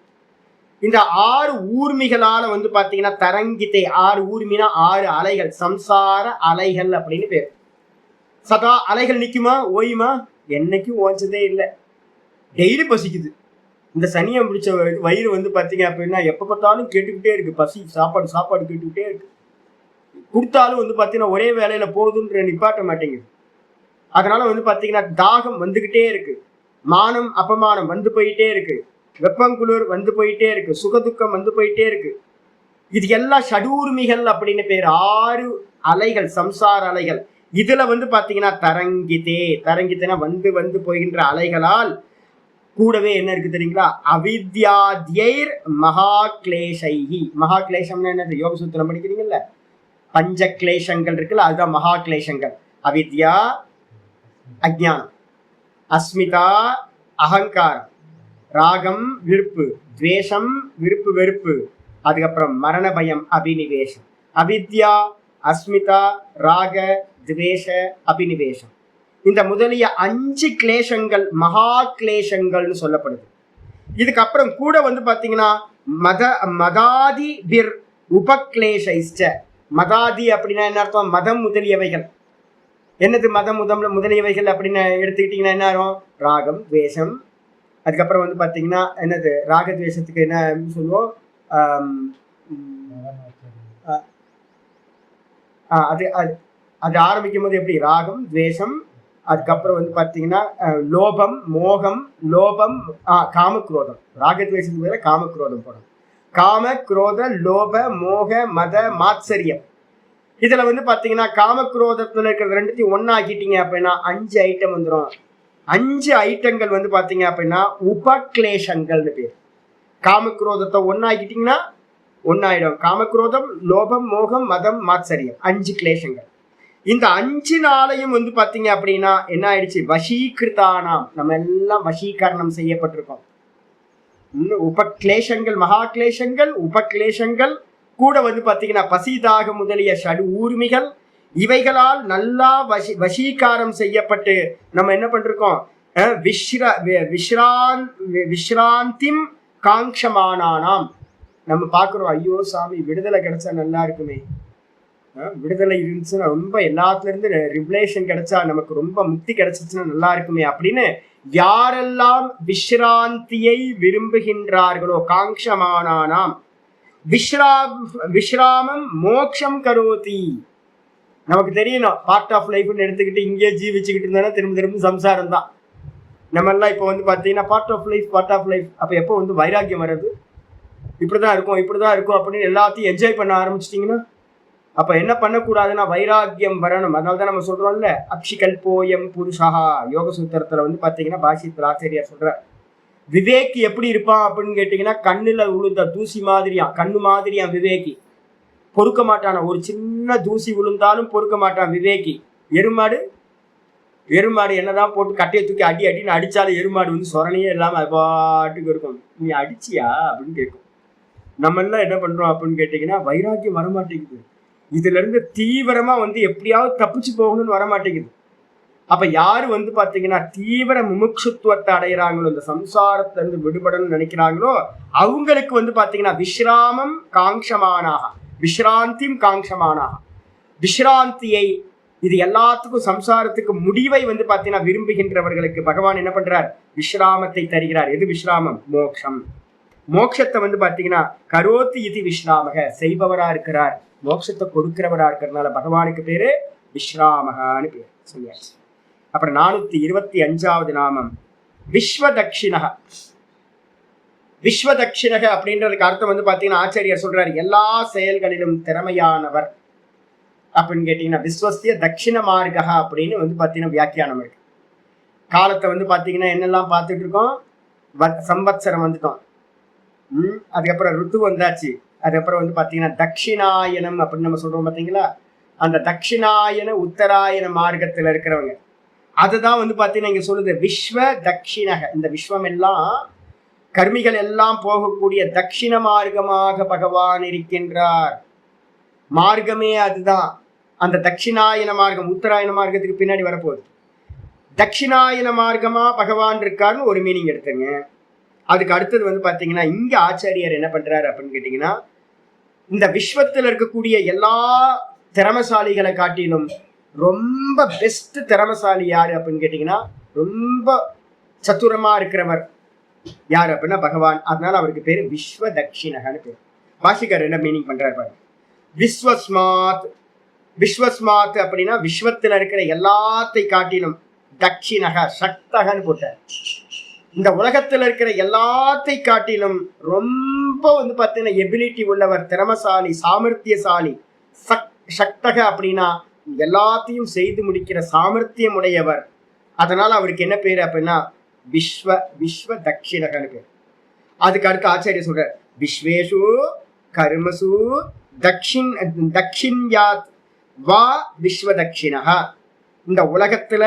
இந்த 6 ஊர்மிகளால வந்து பாத்தீங்கன்னா தரங்கித்தை, 6 ஊர்மினா 6 அலைகள், சம்சார அலைகள் அப்படின்னு பேர். சதா அலைகள் நிக்குமா, ஓயுமா? என்னைக்கும் ஓஞ்சதே இல்லை. டெய்லி பசிக்குது. இந்த சனியம் பிடிச்ச வயிறு வந்து பாத்தீங்க அப்படின்னா எப்ப பார்த்தாலும் கேட்டுக்கிட்டே இருக்கு, பசி, சாப்பாடு சாப்பாடு கேட்டுக்கிட்டே இருக்கு. கொடுத்தாலும் வந்து பாத்தீங்கன்னா ஒரே வேலையில போகுதுன்ற நிப்பாட்ட மாட்டேங்குது. அதனால வந்து பாத்தீங்கன்னா தாகம் வந்துகிட்டே இருக்கு, மானம் அபமானம் வந்து போயிட்டே இருக்கு, வெப்பங்குளிர் வந்து போயிட்டே இருக்கு, சுகதுக்கம் வந்து போயிட்டே இருக்கு. இது எல்லாம் ஷடூர்மிகள் அப்படின்னு பேர். 6 அலைகள், சம்சார அலைகள். இதுல வந்து பாத்தீங்கன்னா தரங்கிதே, தரங்கித்தேனா வந்து வந்து போகின்ற அலைகளால் கூடவே என்ன இருக்கு தெரியுங்களா? அவித்யாத்யைர் மகாக்லேஷைஹி. மகாக்லேஷம்னா என்னது? யோக சூத்திரம் படிக்கிறீங்கல்ல, பஞ்ச கிளேஷங்கள் இருக்குல்ல, அதுதான் மகா கிளேஷங்கள். அவித்யா அஜ்ஞானம், அஸ்மிதா அகங்காரம், ராகம் விருப்பு, துவேஷம் விருப்பு வெறுப்பு, அதுக்கப்புறம் மரண பயம் அபினிவேஷம். அவித்யா, அஸ்மிதா, ராக, துவேஷ, அபினிவேஷம். இந்த முதலிய 5 கிளேஷங்கள் மகா கிளேஷங்கள்னு சொல்லப்படுது. இதுக்கப்புறம் கூட வந்து பாத்தீங்கன்னா மதாதி பிர் உபக்லேஷைஷ்ட. மதாதி அப்படின்னா என்ன அர்த்தம்? மதம் முதலியவைகள். என்னது மதம் முதலியவைகள் அப்படின்னு எடுத்துக்கிட்டீங்கன்னா என்ன ஆகும்? ராகம் துவேஷம். அதுக்கப்புறம் வந்து பாத்தீங்கன்னா என்னது? ராகத்வேஷத்துக்கு என்ன சொல்லுவோம்? அது அது அது ஆரம்பிக்கும் போது எப்படி? ராகம் துவேஷம், அதுக்கப்புறம் வந்து பாத்தீங்கன்னா லோபம் மோகம், லோபம் காமக்ரோதம். ராகத்வேஷத்துக்கு மேல காமக்ரோதம் போடும். காம குரோத லோப மோக மத மாத்சரியம். இதுல வந்து பாத்தீங்கன்னா காமக்ரோதத்துல இருக்கிற ரெண்டுத்தையும் ஒன்னாக்கிட்டீங்க அப்படின்னா 5 ஐட்டம் வந்துடும். 5 ஐட்டங்கள் வந்து பாத்தீங்க அப்படின்னா உபக்லேஷங்கள்னு பேர். காமக்ரோதத்தை ஒன்னாக்கிட்டீங்கன்னா ஒன்னாயிடும். காமக்ரோதம், லோபம், மோகம், மதம், மாத்சரியம், 5 கிளேஷங்கள். இந்த 5 நாளையும் வந்து பாத்தீங்க அப்படின்னா என்ன ஆயிடுச்சு? வசீகிருதானாம், நம்ம எல்லாம் வசீகரணம் செய்யப்பட்டிருக்கோம். உபக்லேஷங்கள், மகா கிளேஷங்கள், உபக்லேஷங்கள் கூட வந்து பாத்தீங்கன்னா பசிதாக முதலிய ஷடு ஊர்மிகள், இவைகளால் நல்லா வசீகாரம் செய்யப்பட்டு நம்ம என்ன பண்றோம்? விஸ்ராந்திம் காங்ஷமானானாம். நம்ம பாக்குறோம், ஐயோ சாமி விடுதலை கிடைச்சா நல்லா இருக்குமே, விடுதலை இருந்துச்சுன்னா ரொம்ப எல்லாத்துல இருந்து ரிவலேஷன் கிடைச்சா நமக்கு ரொம்ப முக்தி கிடைச்சிச்சுன்னா நல்லா இருக்குமே அப்படின்னு யாரெல்லாம் விஸ்ராந்தியை விரும்புகின்றார்களோ, காங்ஷமானானாம் விஸ்ராமம் மோக்ஷம் கரோதி. நமக்கு தெரியணும் பார்ட் ஆஃப் லைஃப்னு எடுத்துக்கிட்டு இங்கேயே ஜீவிச்சுக்கிட்டு இருந்தாலும் திரும்ப திரும்ப சம்சாரம் தான். நம்ம எல்லாம் இப்போ வந்து பாத்தீங்கன்னா part of life, part of life. அப்ப எப்போ வந்து வைராக்கியம் வர்றது? இப்படிதான் இருக்கும், இப்படிதான் இருக்கும் அப்படின்னு எல்லாத்தையும் என்ஜாய் பண்ண ஆரம்பிச்சிட்டிங்கன்னா அப்ப என்ன பண்ணக்கூடாதுன்னா வைராக்கியம் வரணும். அதனாலதான் நம்ம சொல்றோம்ல, அக்ஷிகல்போயம் புருஷா. யோக சூத்திரத்துல வந்து பாத்தீங்கன்னா பாஷ்யத்தில் ஆசிரியர் சொல்ற, விவேகி எப்படி இருப்பான் அப்படின்னு கேட்டீங்கன்னா கண்ணுல விழுந்த தூசி மாதிரியா, கண்ணு மாதிரியா விவேகி. பொறுக்க மாட்டான, ஒரு சின்ன தூசி விழுந்தாலும் பொறுக்க மாட்டான் விவேகி. எருமாடு என்னதான் போட்டு கட்டையை தூக்கி அடி அடின்னு அடிச்சாலும் எருமாடு வந்து சொரணையே இல்லாம அது பாட்டுக்கு இருக்கும். நீ அடிச்சியா அப்படின்னு கேட்கும். நம்ம எல்லாம் என்ன பண்றோம் அப்படின்னு கேட்டீங்கன்னா வைராக்கியம் வரமாட்டேங்குது. இதுல இருந்து தீவிரமா வந்து எப்படியாவது தப்பிச்சு போகணும்னு வரமாட்டேங்குது. அப்ப யாரு வந்து பாத்தீங்கன்னா தீவிர முமுட்சுத்துவத்தை அடைகிறாங்களோ, இந்த சம்சாரத்துல இருந்து விடுபடணும்னு நினைக்கிறாங்களோ, அவங்களுக்கு வந்து பாத்தீங்கன்னா விஸ்ராமம் காங்ஷமானாக, விஸ்ராந்திம் காங்ஷமானாக, விஸ்ராந்தியை, இது எல்லாத்துக்கும் சம்சாரத்துக்கு முடிவை வந்து பாத்தீங்கன்னா விரும்புகின்றவர்களுக்கு பகவான் என்ன பண்றார்? விஸ்ராமத்தை தருகிறார். எது விஸ்ராமம்? மோக்ஷம். மோட்சத்தை வந்து பாத்தீங்கன்னா கரோத்து இது விஸ்ராமக, செய்பவரா இருக்கிறார், மோட்சத்தை கொடுக்கிறவரா இருக்கிறதுனால பகவானுக்கு பேரு விஸ்ராமகான்னு பேர் சொல்லியாச்சு. அப்புறம் 425வது நாமம் விஸ்வதக்ஷிணக. விஸ்வதக்ஷிணக அப்படின்றதுக்கு அர்த்தம் வந்து பாத்தீங்கன்னா ஆச்சாரியர் சொல்றாரு, எல்லா செயல்களிலும் திறமையானவர் அப்படின்னு கேட்டீங்கன்னா விஸ்வஸ்திய தட்சிண மார்கா அப்படின்னு வந்து பாத்தீங்கன்னா வியாக்கியானம் இருக்கு. காலத்தை வந்து பாத்தீங்கன்னா என்னெல்லாம் பார்த்துட்டு இருக்கோம்? சம்பத்சரம் வந்துட்டோம், அதுக்கப்புறம் ருத்து வந்தாச்சு, அதுக்கப்புறம் வந்து பாத்தீங்கன்னா தட்சிணாயனம் அப்படின்னு நம்ம சொல்றோம் பாத்தீங்களா? அந்த தட்சிணாயன உத்தராயண மார்க்கத்துல இருக்கிறவங்க, அதுதான் வந்து பாத்தீங்கன்னா இங்க சொல்லுது விஸ்வ தட்சிணக. இந்த விஸ்வம் எல்லாம் கர்மிகள் எல்லாம் போகக்கூடிய தட்சிண மார்க்கமாக பகவான் இருக்கின்றார். மார்க்கமே அதுதான். அந்த தட்சிணாயன மார்க்கம் உத்தராயண மார்க்கத்துக்கு பின்னாடி வரப்போகுது. தட்சிணாயன மார்க்கமா பகவான் இருக்காருன்னு ஒரு மீனிங் எடுத்துங்க. அதுக்கு அடுத்தது வந்து பாத்தீங்கன்னா இங்க ஆச்சாரியர் என்ன பண்றாரு அப்படின்னு கேட்டீங்கன்னா, இந்த விஸ்வத்துல இருக்கக்கூடிய எல்லா திறமசாலிகளை காட்டிலும் ரொம்ப பெஸ்ட் திறமசாலி யாரு அப்படின்னு கேட்டீங்கன்னா, ரொம்ப சத்துரமா இருக்கிறவர் யாரு அப்படின்னா பகவான். அதனால அவருக்கு பேரு விஸ்வ தட்சிணகன்னு பேர். பாஷிகர் என்ன மீனிங் பண்றாரு பாருங்க. விஸ்வஸ்மாத், விஸ்வஸ்மாத் அப்படின்னா விஸ்வத்துல இருக்கிற எல்லாத்தை காட்டிலும், தட்சிணக சக்தகன்னு போட்டார். இந்த உலகத்துல இருக்கிற எல்லாத்தை காட்டிலும் ரொம்ப வந்து பாத்தீங்கன்னா எபிலிட்டி உள்ளவர், திறமசாலி, சாமர்த்தியசாலி. சக்தக அப்படின்னா எல்லாத்தையும் செய்து முடிக்கிற சாமர்த்தியம் உடையவர். அதனால அவருக்கு என்ன பேரு அப்படின்னா விஸ்வ தட்சிணகன்னு பேர். அதுக்கு அடுத்து ஆச்சாரிய சொல்ற விஸ்வேஷு கர்மசு தட்சிண்யாத் வா விஸ்வ தட்சிணக. இந்த உலகத்துல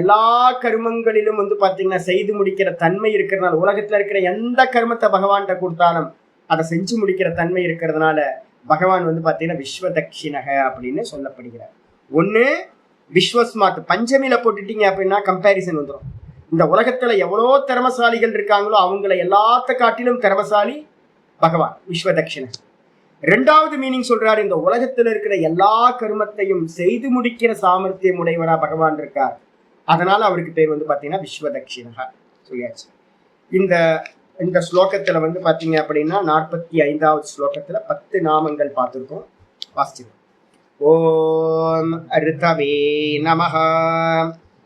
எல்லா கர்மங்களிலும் வந்து பாத்தீங்கன்னா செய்து முடிக்கிற தன்மை இருக்கிறதுனால, உலகத்துல இருக்கிற எந்த கர்மத்தை பகவான்கிட்ட கொடுத்தாலும் அதை செஞ்சு முடிக்கிற தன்மை இருக்கிறதுனால பகவான் வந்து பாத்தீங்கன்னா விஸ்வ தட்சிணக அப்படின்னு சொல்லப்படுகிறார். ஒண்ணு விஸ்வஸ்மாத், பஞ்சமியில போட்டுட்டீங்க அப்படின்னா கம்பேரிசன் வந்துடும். இந்த உலகத்துல எவ்வளோ திறமசாலிகள் இருக்காங்களோ அவங்கள எல்லாத்த காட்டிலும் திறமசாலி பகவான், விஸ்வ தட்சிணக. ரெண்டாவது மீனிங் சொல்றாரு, இந்த உலகத்துல இருக்கிற எல்லா கர்மத்தையும் செய்து முடிக்கிற சாமர்த்தியம் உடையவரா பகவான் இருக்கார். அதனால அவருக்கு பேர் வந்து பாத்தீங்கன்னா விஸ்வ தட்சிணக சொல்லியாச்சு. இந்த ஸ்லோகத்துல வந்து பாத்தீங்க அப்படின்னா 45வது ஸ்லோகத்துல 10 நாமங்கள் பார்த்திருக்கோம், வாசிச்சிருக்கோம். ஓம் ரிதவே நமஹ,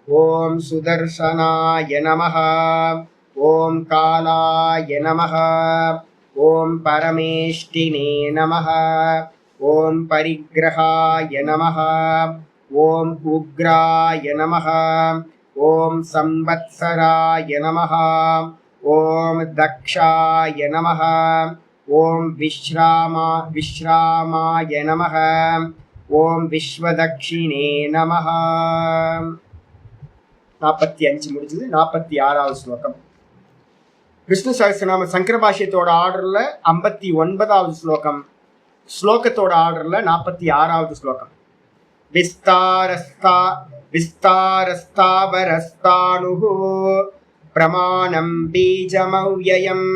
ஓம் சுதர்சனாய நமஹ, ஓம் காலாய நமஹ, ஓம் பரமேஷ்டினே நமஹ, ஓம் பரிக்ரஹாய நமஹ, ஓம் உக்ராய நமஹ, ஓம் சம்பத்சராய நமஹ, ஓம் தக்ஷாய நமஹ, ஓம் விஸ்ராமாய நமஹ, ஓம் விஸ்வதக்ஷிணே நமஹ. 45 முடிஞ்சது. 46வது ஸ்லோகம் விஷ்ணு சஹஸ்ரநாம சங்கர பாஷ்யத்தோட ஆர்டர்ல 59வது ஸ்லோகம், ஸ்லோகத்தோட ஆர்டர்ல 46வது ஸ்லோகம். விஸ்தாரஸ்தாவரஸ்தானுஹு பிரமாணம் பீஜமவ்யயம்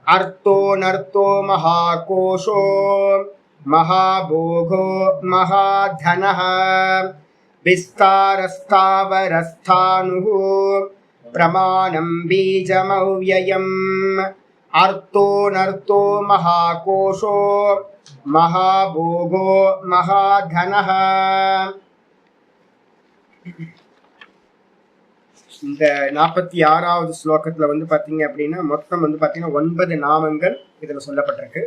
அர்த்தோ நர்த்தோ மகாகோஷோ மகாபோகோ மகாதனஹ. விஸ்தாரஸ்தாவரஸ்தானுஹு பிரமாணம் பீஜமவ்யயம் அர்த்தோ நர்த்தோ மகாகோஷோ மகாபோகோ மகாதனஹ. இந்த 46வது ஸ்லோகத்துல வந்து பாத்தீங்க அப்படின்னா மொத்தம் வந்து பாத்தீங்கன்னா 9 நாமங்கள் இதுல சொல்லப்பட்டிருக்கு.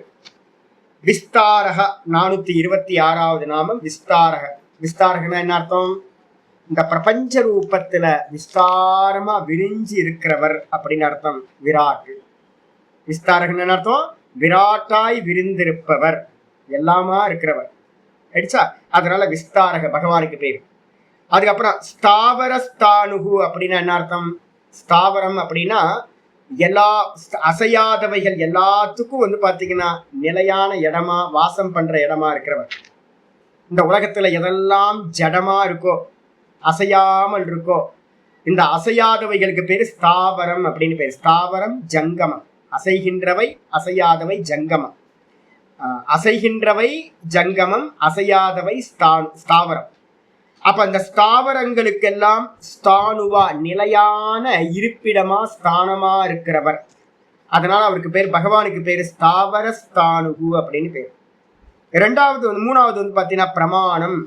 விஸ்தாரக 426வது நாமம் விஸ்தாரக. விஸ்தாரகனா என்ன அர்த்தம்? இந்த பிரபஞ்ச ரூபத்துல விஸ்தாரமா விரிஞ்சு இருக்கிறவர் அப்படின்னு அர்த்தம். விராட். விஸ்தாரகன் என்ன அர்த்தம்? விராட்டாய் விரிந்திருப்பவர், எல்லாமா இருக்கிறவர் ஆயிடுச்சா. அதனால விஸ்தாரக பகவானுக்கு பேரு. அதுக்கப்புறம் ஸ்தாவரஸ்தானுகு அப்படின்னா என்ன அர்த்தம்? ஸ்தாவரம் அப்படின்னா எல்லா அசையாதவைகள் எல்லாத்துக்கும் வந்து பாத்தீங்கன்னா நிலையான இடமா, வாசம் பண்ற இடமா இருக்கிறவர். இந்த உலகத்துல எதெல்லாம் ஜடமா இருக்கோ, அசையாமல் இருக்கோ, இந்த அசையாதவைகளுக்கு பேரு ஸ்தாவரம் அப்படின்னு பேரு. ஸ்தாவரம் ஜங்கமம். அசைகின்றவை அசையாதவை ஜங்கமம். அசைகின்றவை ஜங்கமம், அசையாதவை ஸ்தாவரம். அப்ப அந்த ஸ்தாவரங்களுக்கெல்லாம் ஸ்தானுவா, நிலையான இருப்பிடமா ஸ்தானமா இருக்கிறவர். அதனால அவருக்கு பேர், பகவானுக்கு பேரு ஸ்தாவர ஸ்தானுகு அப்படின்னு பேர். மூணாவது பாத்தீங்கன்னா பிரமாணம்.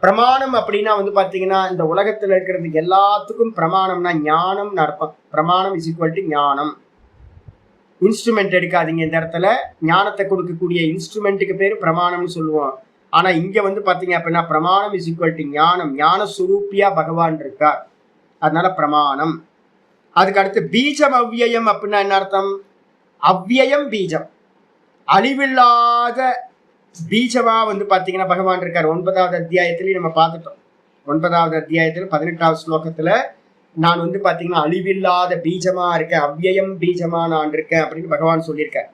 பிரமாணம் அப்படின்னா பாத்தீங்கன்னா இந்த உலகத்துல இருக்கிறது எல்லாத்துக்கும் பிரமாணம்னா ஞானம்னு அர்த்தம். பிரமாணம் இஸ் ஈக்குவல் டு ஞானம். இன்ஸ்ட்ருமெண்ட் எடுக்காதீங்க, இந்த இடத்துல ஞானத்தை கொடுக்கக்கூடிய இன்ஸ்ட்ருமெண்ட்டுக்கு பேரு பிரமாணம்னு சொல்லுவோம். ஆனா இங்க பாத்தீங்க அப்படின்னா பிரமாணம் இஸ் ஈக்குவல் டு ஞானம். ஞான சுரூப்பியா பகவான் இருக்கார், அதனால பிரமாணம். அதுக்கு அடுத்து பீஜம் அவ்வியம் அப்படின்னா என்ன அர்த்தம்? அவ்வியம் பீஜம், அழிவில்லாத பீஜமா பாத்தீங்கன்னா பகவான் இருக்கார். 9வது அத்தியாயத்திலேயே நம்ம பார்த்துட்டோம். 9வது அத்தியாயத்துல 18வது ஸ்லோகத்துல நான் பாத்தீங்கன்னா அழிவில்லாத பீஜமா இருக்கேன், அவ்வியம் பீஜமா நான் இருக்கேன் அப்படின்னு பகவான் சொல்லியிருக்கார்.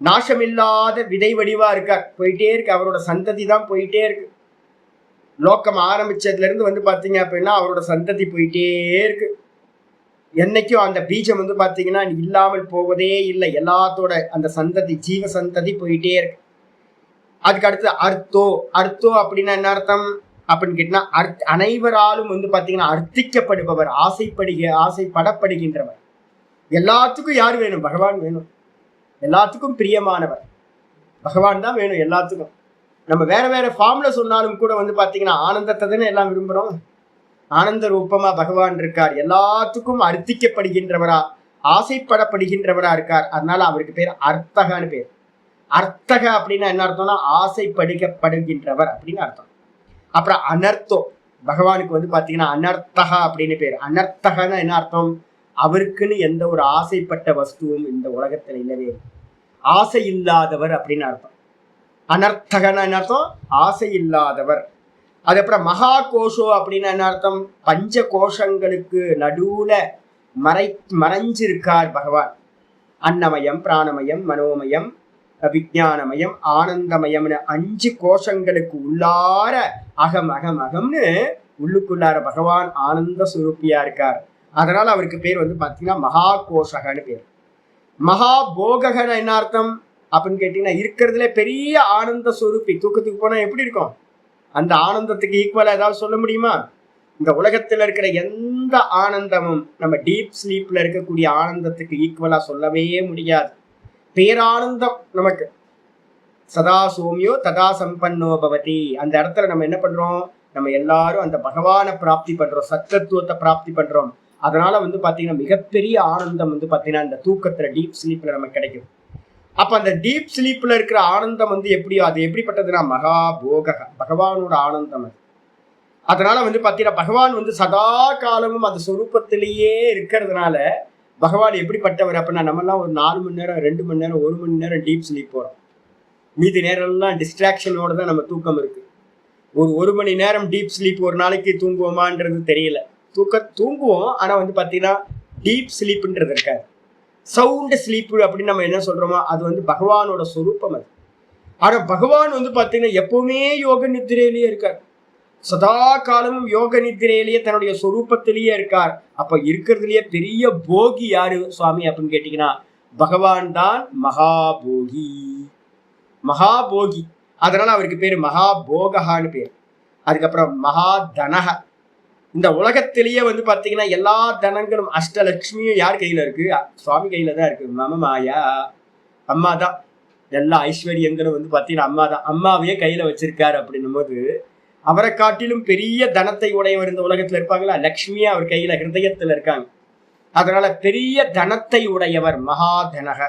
நாசமில்லாத விதை வடிவா இருக்கார், போயிட்டே இருக்கு, அவரோட சந்ததி தான் போயிட்டே இருக்கு. லோக்கம் ஆரம்பிச்சதுல இருந்து பாத்தீங்க அப்படின்னா அவரோட சந்ததி போயிட்டே இருக்கு. என்னைக்கும் அந்த பீஜம் பாத்தீங்கன்னா இல்லாமல் போவதே இல்லை. எல்லாத்தோட அந்த சந்ததி, ஜீவ சந்ததி போயிட்டே இருக்கு. அதுக்கு அடுத்து அர்த்தோ. அர்த்தோ அப்படின்னா என்ன அர்த்தம் அப்படின்னு கேட்டீங்கன்னா, அனைவராலும் பாத்தீங்கன்னா அர்த்திக்கப்படுபவர், ஆசைப்படப்படுகின்றவர். எல்லாத்துக்கும் யார் வேணும்? பகவான் வேணும். எல்லாத்துக்கும் பிரியமானவர் பகவான் தான் வேணும் எல்லாத்துக்கும். நம்ம வேற வேற ஃபார்ம்ல சொன்னாலும் கூட பாத்தீங்கன்னா ஆனந்தத்தை தானே எல்லாம் விரும்புறோம். ஆனந்த ரூபமா பகவான் இருக்கார், எல்லாத்துக்கும் அர்த்திக்கப்படுகின்றவரா, ஆசைப்படப்படுகின்றவரா இருக்கார். அதனால அவருக்கு பேர் அர்த்தகான்னு பேர். அர்த்தக அப்படின்னா என்ன அர்த்தம்னா ஆசைப்படுகின்றவர் அப்படின்னு அர்த்தம். அப்புறம் அனர்த்தோ. பகவானுக்கு பாத்தீங்கன்னா அனர்த்தகா அப்படின்னு பேர். அனர்த்தகன்னா என்ன அர்த்தம்? அவருக்குன்னு எந்த ஒரு ஆசைப்பட்ட வஸ்துவும் இந்த உலகத்துல இல்லவே, ஆசை இல்லாதவர் அப்படின்னு அர்த்தம். அனர்த்தகன்னா என்ன அர்த்தம்? ஆசை இல்லாதவர். அதுக்கப்புறம் மகா கோஷோ அப்படின்னா என்ன அர்த்தம்? பஞ்ச கோஷங்களுக்கு நடுவுல மறைஞ்சிருக்கார் பகவான். அன்னமயம், பிராணமயம், மனோமயம், விஞ்ஞானமயம், ஆனந்தமயம்னு 5 கோஷங்களுக்கு உள்ளார அகம் அகம் அகம்னு உள்ளுக்குள்ளார பகவான் ஆனந்த சுரூப்பியா இருக்கார். அதனால அவருக்கு பேர் பாத்தீங்கன்னா மகா கோஷகன்னு பேர். மகா போககன்னு என்ன அர்த்தம் அப்படின்னு கேட்டீங்கன்னா, இருக்கிறதுல பெரிய ஆனந்த சுரூப்பி. தூக்கத்துக்கு போனா எப்படி இருக்கும்? அந்த ஆனந்தத்துக்கு ஈக்குவலா ஏதாவது சொல்ல முடியுமா? இந்த உலகத்துல இருக்கிற எந்த ஆனந்தமும் நம்ம டீப் ஸ்லீப்ல இருக்கக்கூடிய ஆனந்தத்துக்கு ஈக்குவலா சொல்லவே முடியாது. பேரானந்தம் நமக்கு. சதா சோமியோ ததா சம்பன்னோ பவதி. அந்த இடத்துல நம்ம என்ன பண்றோம்? நம்ம எல்லாரும் அந்த பகவானை பிராப்தி பண்றோம், சத்தத்துவத்தை பிராப்தி பண்றோம். அதனால பாத்தீங்கன்னா மிகப்பெரிய ஆனந்தம் பாத்தீங்கன்னா இந்த தூக்கத்துல, டீப் ஸ்லீப்ல நமக்கு கிடைக்கும். அப்ப அந்த டீப் ஸ்லீப்ல இருக்கிற ஆனந்தம் எப்படியோ, அது எப்படிப்பட்டதுன்னா மகா போக, பகவானோட ஆனந்தம் அது. அதனால பாத்தீங்கன்னா பகவான் சதா காலமும் அந்த சொரூபத்திலேயே இருக்கிறதுனால பகவான் எப்படிப்பட்டவர் அப்படின்னா, நம்மெல்லாம் ஒரு 4 மணி நேரம், 2 மணி நேரம், 1 மணி நேரம் டீப் ஸ்லீப் போறோம். மீதி நேரம் எல்லாம் டிஸ்ட்ராக்ஷனோட தான் நம்ம தூக்கம் இருக்கு. ஒரு 1 மணி நேரம் டீப் ஸ்லீப் ஒரு நாளைக்கு தூங்குவோமான்றது தெரியல. தூங்குவோம், ஆனா பாத்தீங்கன்னா டீப் ஸ்லீப்ன்றது இருக்காது. சவுண்ட் ஸ்லீப் அப்படின்னு நம்ம என்ன சொல்றோமோ அது பகவானோட சொரூபம் அது. ஆனா பகவான் பாத்தீங்கன்னா எப்பவுமே யோக நித்திரையிலேயே இருக்கார். சதா காலமும் யோக நித்திரையிலேயே தன்னுடைய சொரூபத்திலேயே இருக்கார். அப்ப இருக்கிறதுலயே பெரிய போகி யாரு சுவாமி அப்படின்னு கேட்டீங்கன்னா, பகவான் தான் மகாபோகி. மகாபோகி. அதனால அவருக்கு பேரு மகாபோகான்னு பேர். அதுக்கப்புறம் மகா தனக. இந்த உலகத்திலேயே பாத்தீங்கன்னா எல்லா தனங்களும், அஷ்டலட்சுமியும் யார் கையில இருக்கு? சுவாமி கையில தான் இருக்கு. மம மாயா, அம்மா தான். எல்லா ஐஸ்வர்யங்களும் பாத்தீங்கன்னா அம்மா தான். அம்மாவையே கையில வச்சிருக்காரு அப்படின்னும் போது, அவரை காட்டிலும் பெரிய தனத்தை உடையவர் இந்த உலகத்துல இருப்பாங்களா? லக்ஷ்மியா அவர் கையில ஹிருதயத்துல இருக்காங்க. அதனால பெரிய தனத்தை உடையவர் மகாதனக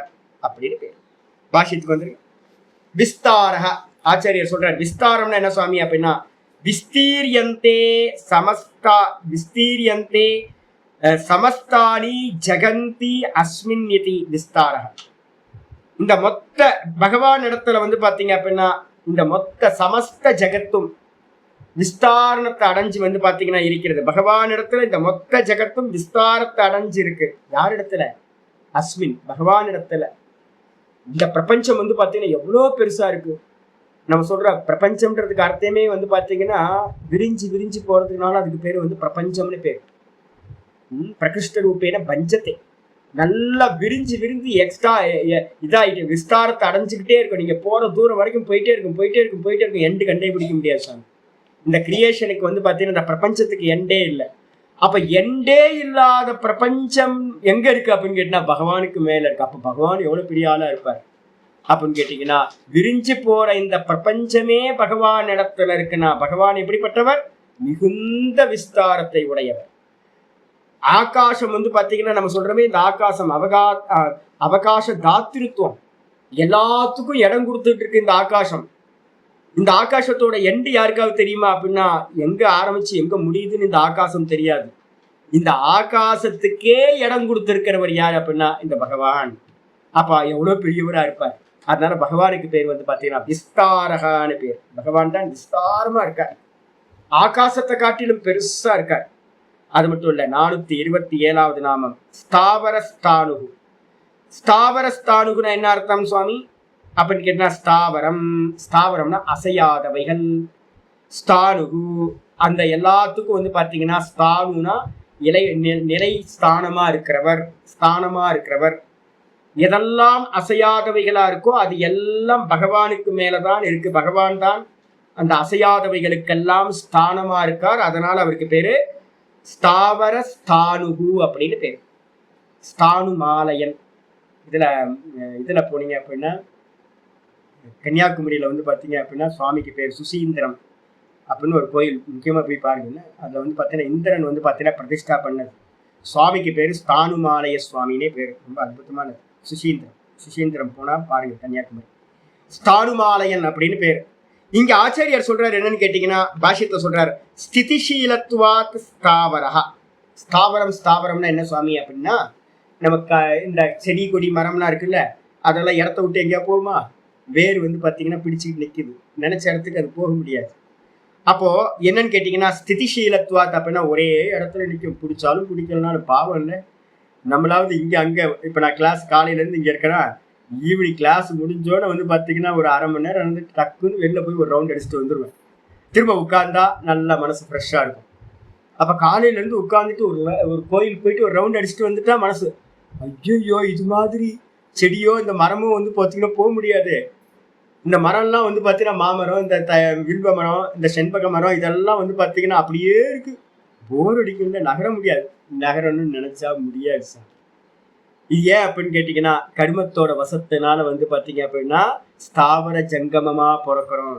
அப்படின்னு பேர். பாஷ்யத்துக்கு வந்துருக்கு. விஸ்தாரக. ஆச்சாரியர் சொல்றார், விஸ்தாரம்னா என்ன சுவாமி அப்படின்னா, விஸ்தீரியந்தே சமஸ்தானி ஜகந்தி அஸ்மின் இதி விஸ்தாரக. இந்த மொத்த பகவான் இடத்துல பாத்தீங்க அப்படின்னா இந்த மொத்த சமஸ்த ஜகத்தும் விஸ்தாரணத்தை அடைஞ்சு பாத்தீங்கன்னா இருக்கிறது. பகவான் இடத்துல இந்த மொத்த ஜகத்தும் விஸ்தாரத்தை அடைஞ்சு இருக்கு. யார் இடத்துல? அஸ்மின், பகவான் இடத்துல. இந்த பிரபஞ்சம் பாத்தீங்கன்னா எவ்வளவு பெருசா இருக்கு. நம்ம சொல்ற பிரபஞ்சம்ன்றதுக்கு அர்த்தமே வந்து பாத்தீங்கன்னா விரிஞ்சு விரிஞ்சு போறதுனால அதுக்கு பேரு வந்து பிரபஞ்சம்னு பேர். பிரகிருஷ்ட ரூபேன பஞ்சத்தை நல்லா விரிஞ்சு விரிஞ்சு எக்ஸ்ட்ரா இதாயிட்டு விஸ்தாரத்தை அடைஞ்சுக்கிட்டே இருக்கும். நீங்க போற தூரம் வரைக்கும் போயிட்டே இருக்கும் எண்டு கண்டே பிடிக்க முடியாது சாமி. இந்த கிரியேஷனுக்கு வந்து பாத்தீங்கன்னா இந்த பிரபஞ்சத்துக்கு எண்டே இல்லை. அப்ப எண்டே இல்லாத பிரபஞ்சம் எங்க இருக்கு அப்படின்னு கேட்டீங்கன்னா பகவானுக்கு மேல இருக்கு. அப்ப பகவான் எவ்வளவு பெரிய ஆளா இருப்பார் அப்படின்னு கேட்டீங்கன்னா விரிஞ்சு போற இந்த பிரபஞ்சமே பகவான் இடத்துல இருக்குன்னா பகவான் எப்படிப்பட்டவர்? மிகுந்த விஸ்தாரத்தை உடையவர். ஆகாசம் வந்து பாத்தீங்கன்னா நம்ம சொல்றோமே இந்த ஆகாசம் அவகாச தாத்திருத்துவம் எல்லாத்துக்கும் இடம் கொடுத்துட்டு இருக்கு இந்த ஆகாசம். இந்த ஆகாசத்தோட எண்டு யாருக்காவது தெரியுமா அப்படின்னா எங்க ஆரம்பிச்சு எங்க முடியுதுன்னு இந்த ஆகாசம் தெரியாது. இந்த ஆகாசத்துக்கே இடம் கொடுத்திருக்கிறவர் யார் அப்படின்னா இந்த பகவான். அப்ப எவ்வளவு பெரியவரா இருப்பார். அதனால பகவானுக்கு பேர் வந்து பாத்தீங்கன்னா விஸ்தாரகான்னு பேர். பகவான் தான் விஸ்தாரமா இருக்கார், ஆகாசத்தை காட்டிலும் பெருசா இருக்கார். அது மட்டும் இல்ல 427வது நாமம் ஸ்தாவரஸ்தானுகு. ஸ்தாவரஸ்தானுகுன்னா என்ன அர்த்தம் சுவாமி அப்படின்னு கேட்டா ஸ்தாவரம்னா அசையாதவைகள். ஸ்தானுகு அந்த எல்லாத்துக்கும் வந்து பாத்தீங்கன்னா ஸ்தானுனா நிலை ஸ்தானமா இருக்கிறவர். எதெல்லாம் அசையாதவைகளா இருக்கோ அது எல்லாம் பகவானுக்கு மேலதான் இருக்கு. பகவான் தான் அந்த அசையாதவைகளுக்கெல்லாம் ஸ்தானமா இருக்கார். அதனால அவருக்கு பேரு ஸ்தாவர ஸ்தானுகு அப்படின்னு பேரு. ஸ்தானுமாலயன். இதுல போனீங்க அப்படின்னா கன்னியாகுமரியில வந்து பாத்தீங்க அப்படின்னா சுவாமிக்கு பேர் சுசீந்திரம் அப்படின்னு ஒரு கோயில் முக்கியமா போய் பாருங்க. அதுல வந்து பாத்தீங்கன்னா இந்திரன் வந்து பாத்தீங்கன்னா பிரதிஷ்டா பண்ணது. சுவாமிக்கு பேரு ஸ்தானுமாலய சுவாமினே பேரு. ரொம்ப அற்புதமானது. சுசீந்திரம் போனா பாருங்க கன்னியாகுமரி. ஸ்தானுமாலயன் அப்படின்னு பேரு. இங்க ஆச்சாரியார் சொல்றாரு என்னன்னு கேட்டீங்கன்னா பாஷ்யத்துல சொல்றாரு ஸ்திதிஷீலத்துவாத் ஸ்தாவரஹா. ஸ்தாவரம்னா என்ன சுவாமி அப்படின்னா நமக்கு இந்த செடி கொடி மரம்லாம் இருக்குல்ல அதெல்லாம் இடத்த விட்டு எங்கேயா போகுமா? வேர் வந்து பாத்தீங்கன்னா பிடிச்சிக்கிட்டு நிக்குது, நினைச்ச இடத்துக்கு அது போக முடியாது. அப்போ என்னன்னு கேட்டீங்கன்னா ஸ்திதிஷீலத்துவாத் அப்படின்னா ஒரே இடத்துல நிற்கும், பிடிச்சாலும் பிடிக்கலனாலும் பாவம் இல்லை. நம்மளாவது இங்க அங்க இப்ப நான் கிளாஸ் காலையில இருந்து இங்க இருக்கிறேன், ஈவினிங் கிளாஸ் முடிஞ்சோட வந்து பாத்தீங்கன்னா ஒரு அரை மணி நேரம் வந்து டக்குன்னு வெளில போய் ஒரு ரவுண்ட் அடிச்சுட்டு வந்துடுவேன். திரும்ப உட்கார்ந்தா நல்ல மனசு ஃப்ரெஷ்ஷா இருக்கும். அப்ப காலையில இருந்து உட்கார்ந்துட்டு ஒரு கோயிலுக்கு போயிட்டு ஒரு ரவுண்ட் அடிச்சுட்டு வந்துட்டா மனசு ஐயோ இது மாதிரி செடியோ இந்த மரமும் வந்து பாத்தீங்கன்னா போக முடியாது. இந்த மரம்லாம் வந்து பாத்தீங்கன்னா மாமரம், இந்த வில்வ மரம், இந்த செண்பக மரம் இதெல்லாம் வந்து பாத்தீங்கன்னா அப்படியே இருக்கு. போர் அடிக்கல, நகர முடியாது. நகரணும்னு நினைச்சா முடியாது சார். இது ஏன் அப்படின்னு கேட்டீங்கன்னா கர்மத்தோட வசத்தினால வந்து பாத்தீங்க அப்படின்னா ஸ்தாவர ஜங்கமமா பிறக்கிறோம்.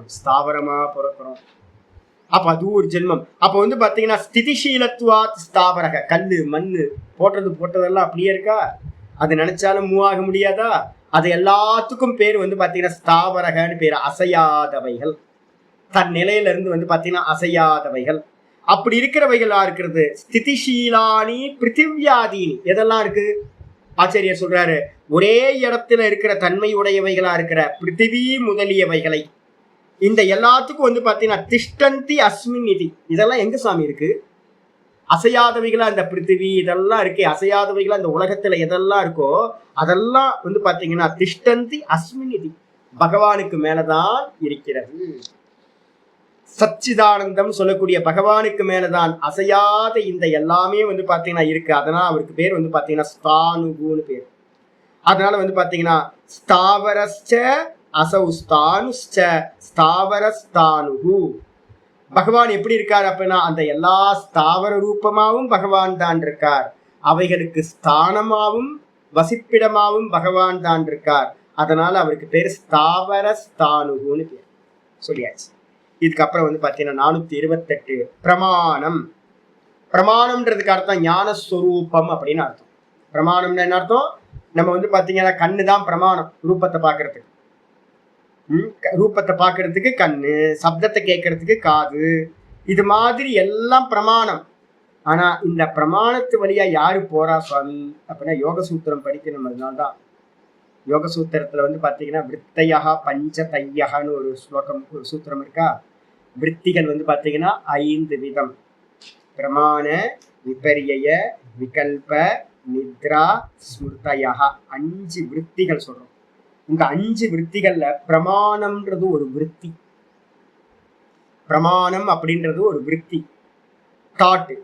அப்ப அது ஒரு ஜென்மம். அப்ப வந்து பாத்தீங்கன்னா ஸ்திதிஷீலத்துவாத் ஸ்தாவரக. கல்லு மண்ணு போட்டதெல்லாம் அப்படியே இருக்கா? அது நினைச்சாலும் மூவ் ஆக முடியாதா? அது எல்லாத்துக்கும் பேர் வந்து பாத்தீங்கன்னா ஸ்தாவரகன்னு பேர். அசையாதவைகள், தன் நிலையில இருந்து வந்து பாத்தீங்கன்னா அசையாதவைகள். அப்படி இருக்கிறவைகளா இருக்கிறது. ஸ்திதிஷீலானி பிருத்திவியாதீனி எதெல்லாம் இருக்கு? ஆச்சாரியர் சொல்றாரு ஒரே இடத்துல இருக்கிற தன்மை உடையவைகளா இருக்கிற பிருத்திவி முதலியவைகளை இந்த எல்லாத்துக்கும் வந்து பாத்தீங்கன்னா திஷ்டந்தி அஸ்மின் நிதி. இதெல்லாம் எங்க சாமி இருக்கு? அசையாதவைகளா இந்த பிருத்திவி இதெல்லாம் இருக்கு. அசையாதவைகளா இந்த உலகத்துல எதெல்லாம் இருக்கோ அதெல்லாம் வந்து பாத்தீங்கன்னா திஷ்டந்தி அஸ்மின் நிதி பகவானுக்கு மேலதான் இருக்கிறது. சச்சிதானந்தம் சொல்லக்கூடிய பகவானுக்கு மேலதான் அசையாத இந்த எல்லாமே வந்து பாத்தீங்கன்னா இருக்கு. அதனால அவருக்கு பேர் வந்து பாத்தீங்கன்னா ஸ்தானுகுன்னு பேர். அதனால வந்து பாத்தீங்கன்னா ஸ்தாவரஸ்ச அசௌ ஸ்தானுஷ்ச ஸ்தாவரஸ்தானுகு. பகவான் எப்படி இருக்கார் அப்படின்னா அந்த எல்லா ஸ்தாவர ரூபமாவும் பகவான் தான் இருக்கார். அவைகளுக்கு ஸ்தானமாவும் வசிப்பிடமாவும் பகவான் தான் இருக்கார். அதனால அவருக்கு பேர் ஸ்தாவர ஸ்தானுகுன்னு பேர் சொல்லியாச்சு. இதுக்கப்புறம் வந்து பாத்தீங்கன்னா 428 பிரமாணம்ன்றதுக்கு அர்த்தம் ஞானஸ்வரூபம் அப்படின்னு அர்த்தம். பிரமாணம்னு என்ன அர்த்தம்? நம்ம வந்து பாத்தீங்கன்னா கண்ணு தான் பிரமாணம். ரூபத்தை பாக்குறதுக்கு கண்ணு, சப்தத்தை கேட்கறதுக்கு காது, இது மாதிரி எல்லாம் பிரமாணம். ஆனா இந்த பிரமாணத்து வழியா யாரு போறா சுவாமி அப்படின்னா யோக சூத்திரம் படிக்கணும். அதனால்தான் யோக சூத்திரத்துல வந்து பாத்தீங்கன்னா விற்த்தையா பஞ்ச தையகன்னு ஒரு சூத்திரம் இருக்கா. விற்த்திகள் வந்து பாத்தீங்கன்னா 5 விதம். பிரமாண, விபரிய, விகல்ப, நித்ரா, ஸ்மிருதயா 5 விற்த்திகள் சொல்றோம். இந்த 5 விற்த்திகள்ல பிரமாணம்ன்றது ஒரு விற்பி. பிரமாணம் அப்படின்றது ஒரு விற்பி. தாட்டு.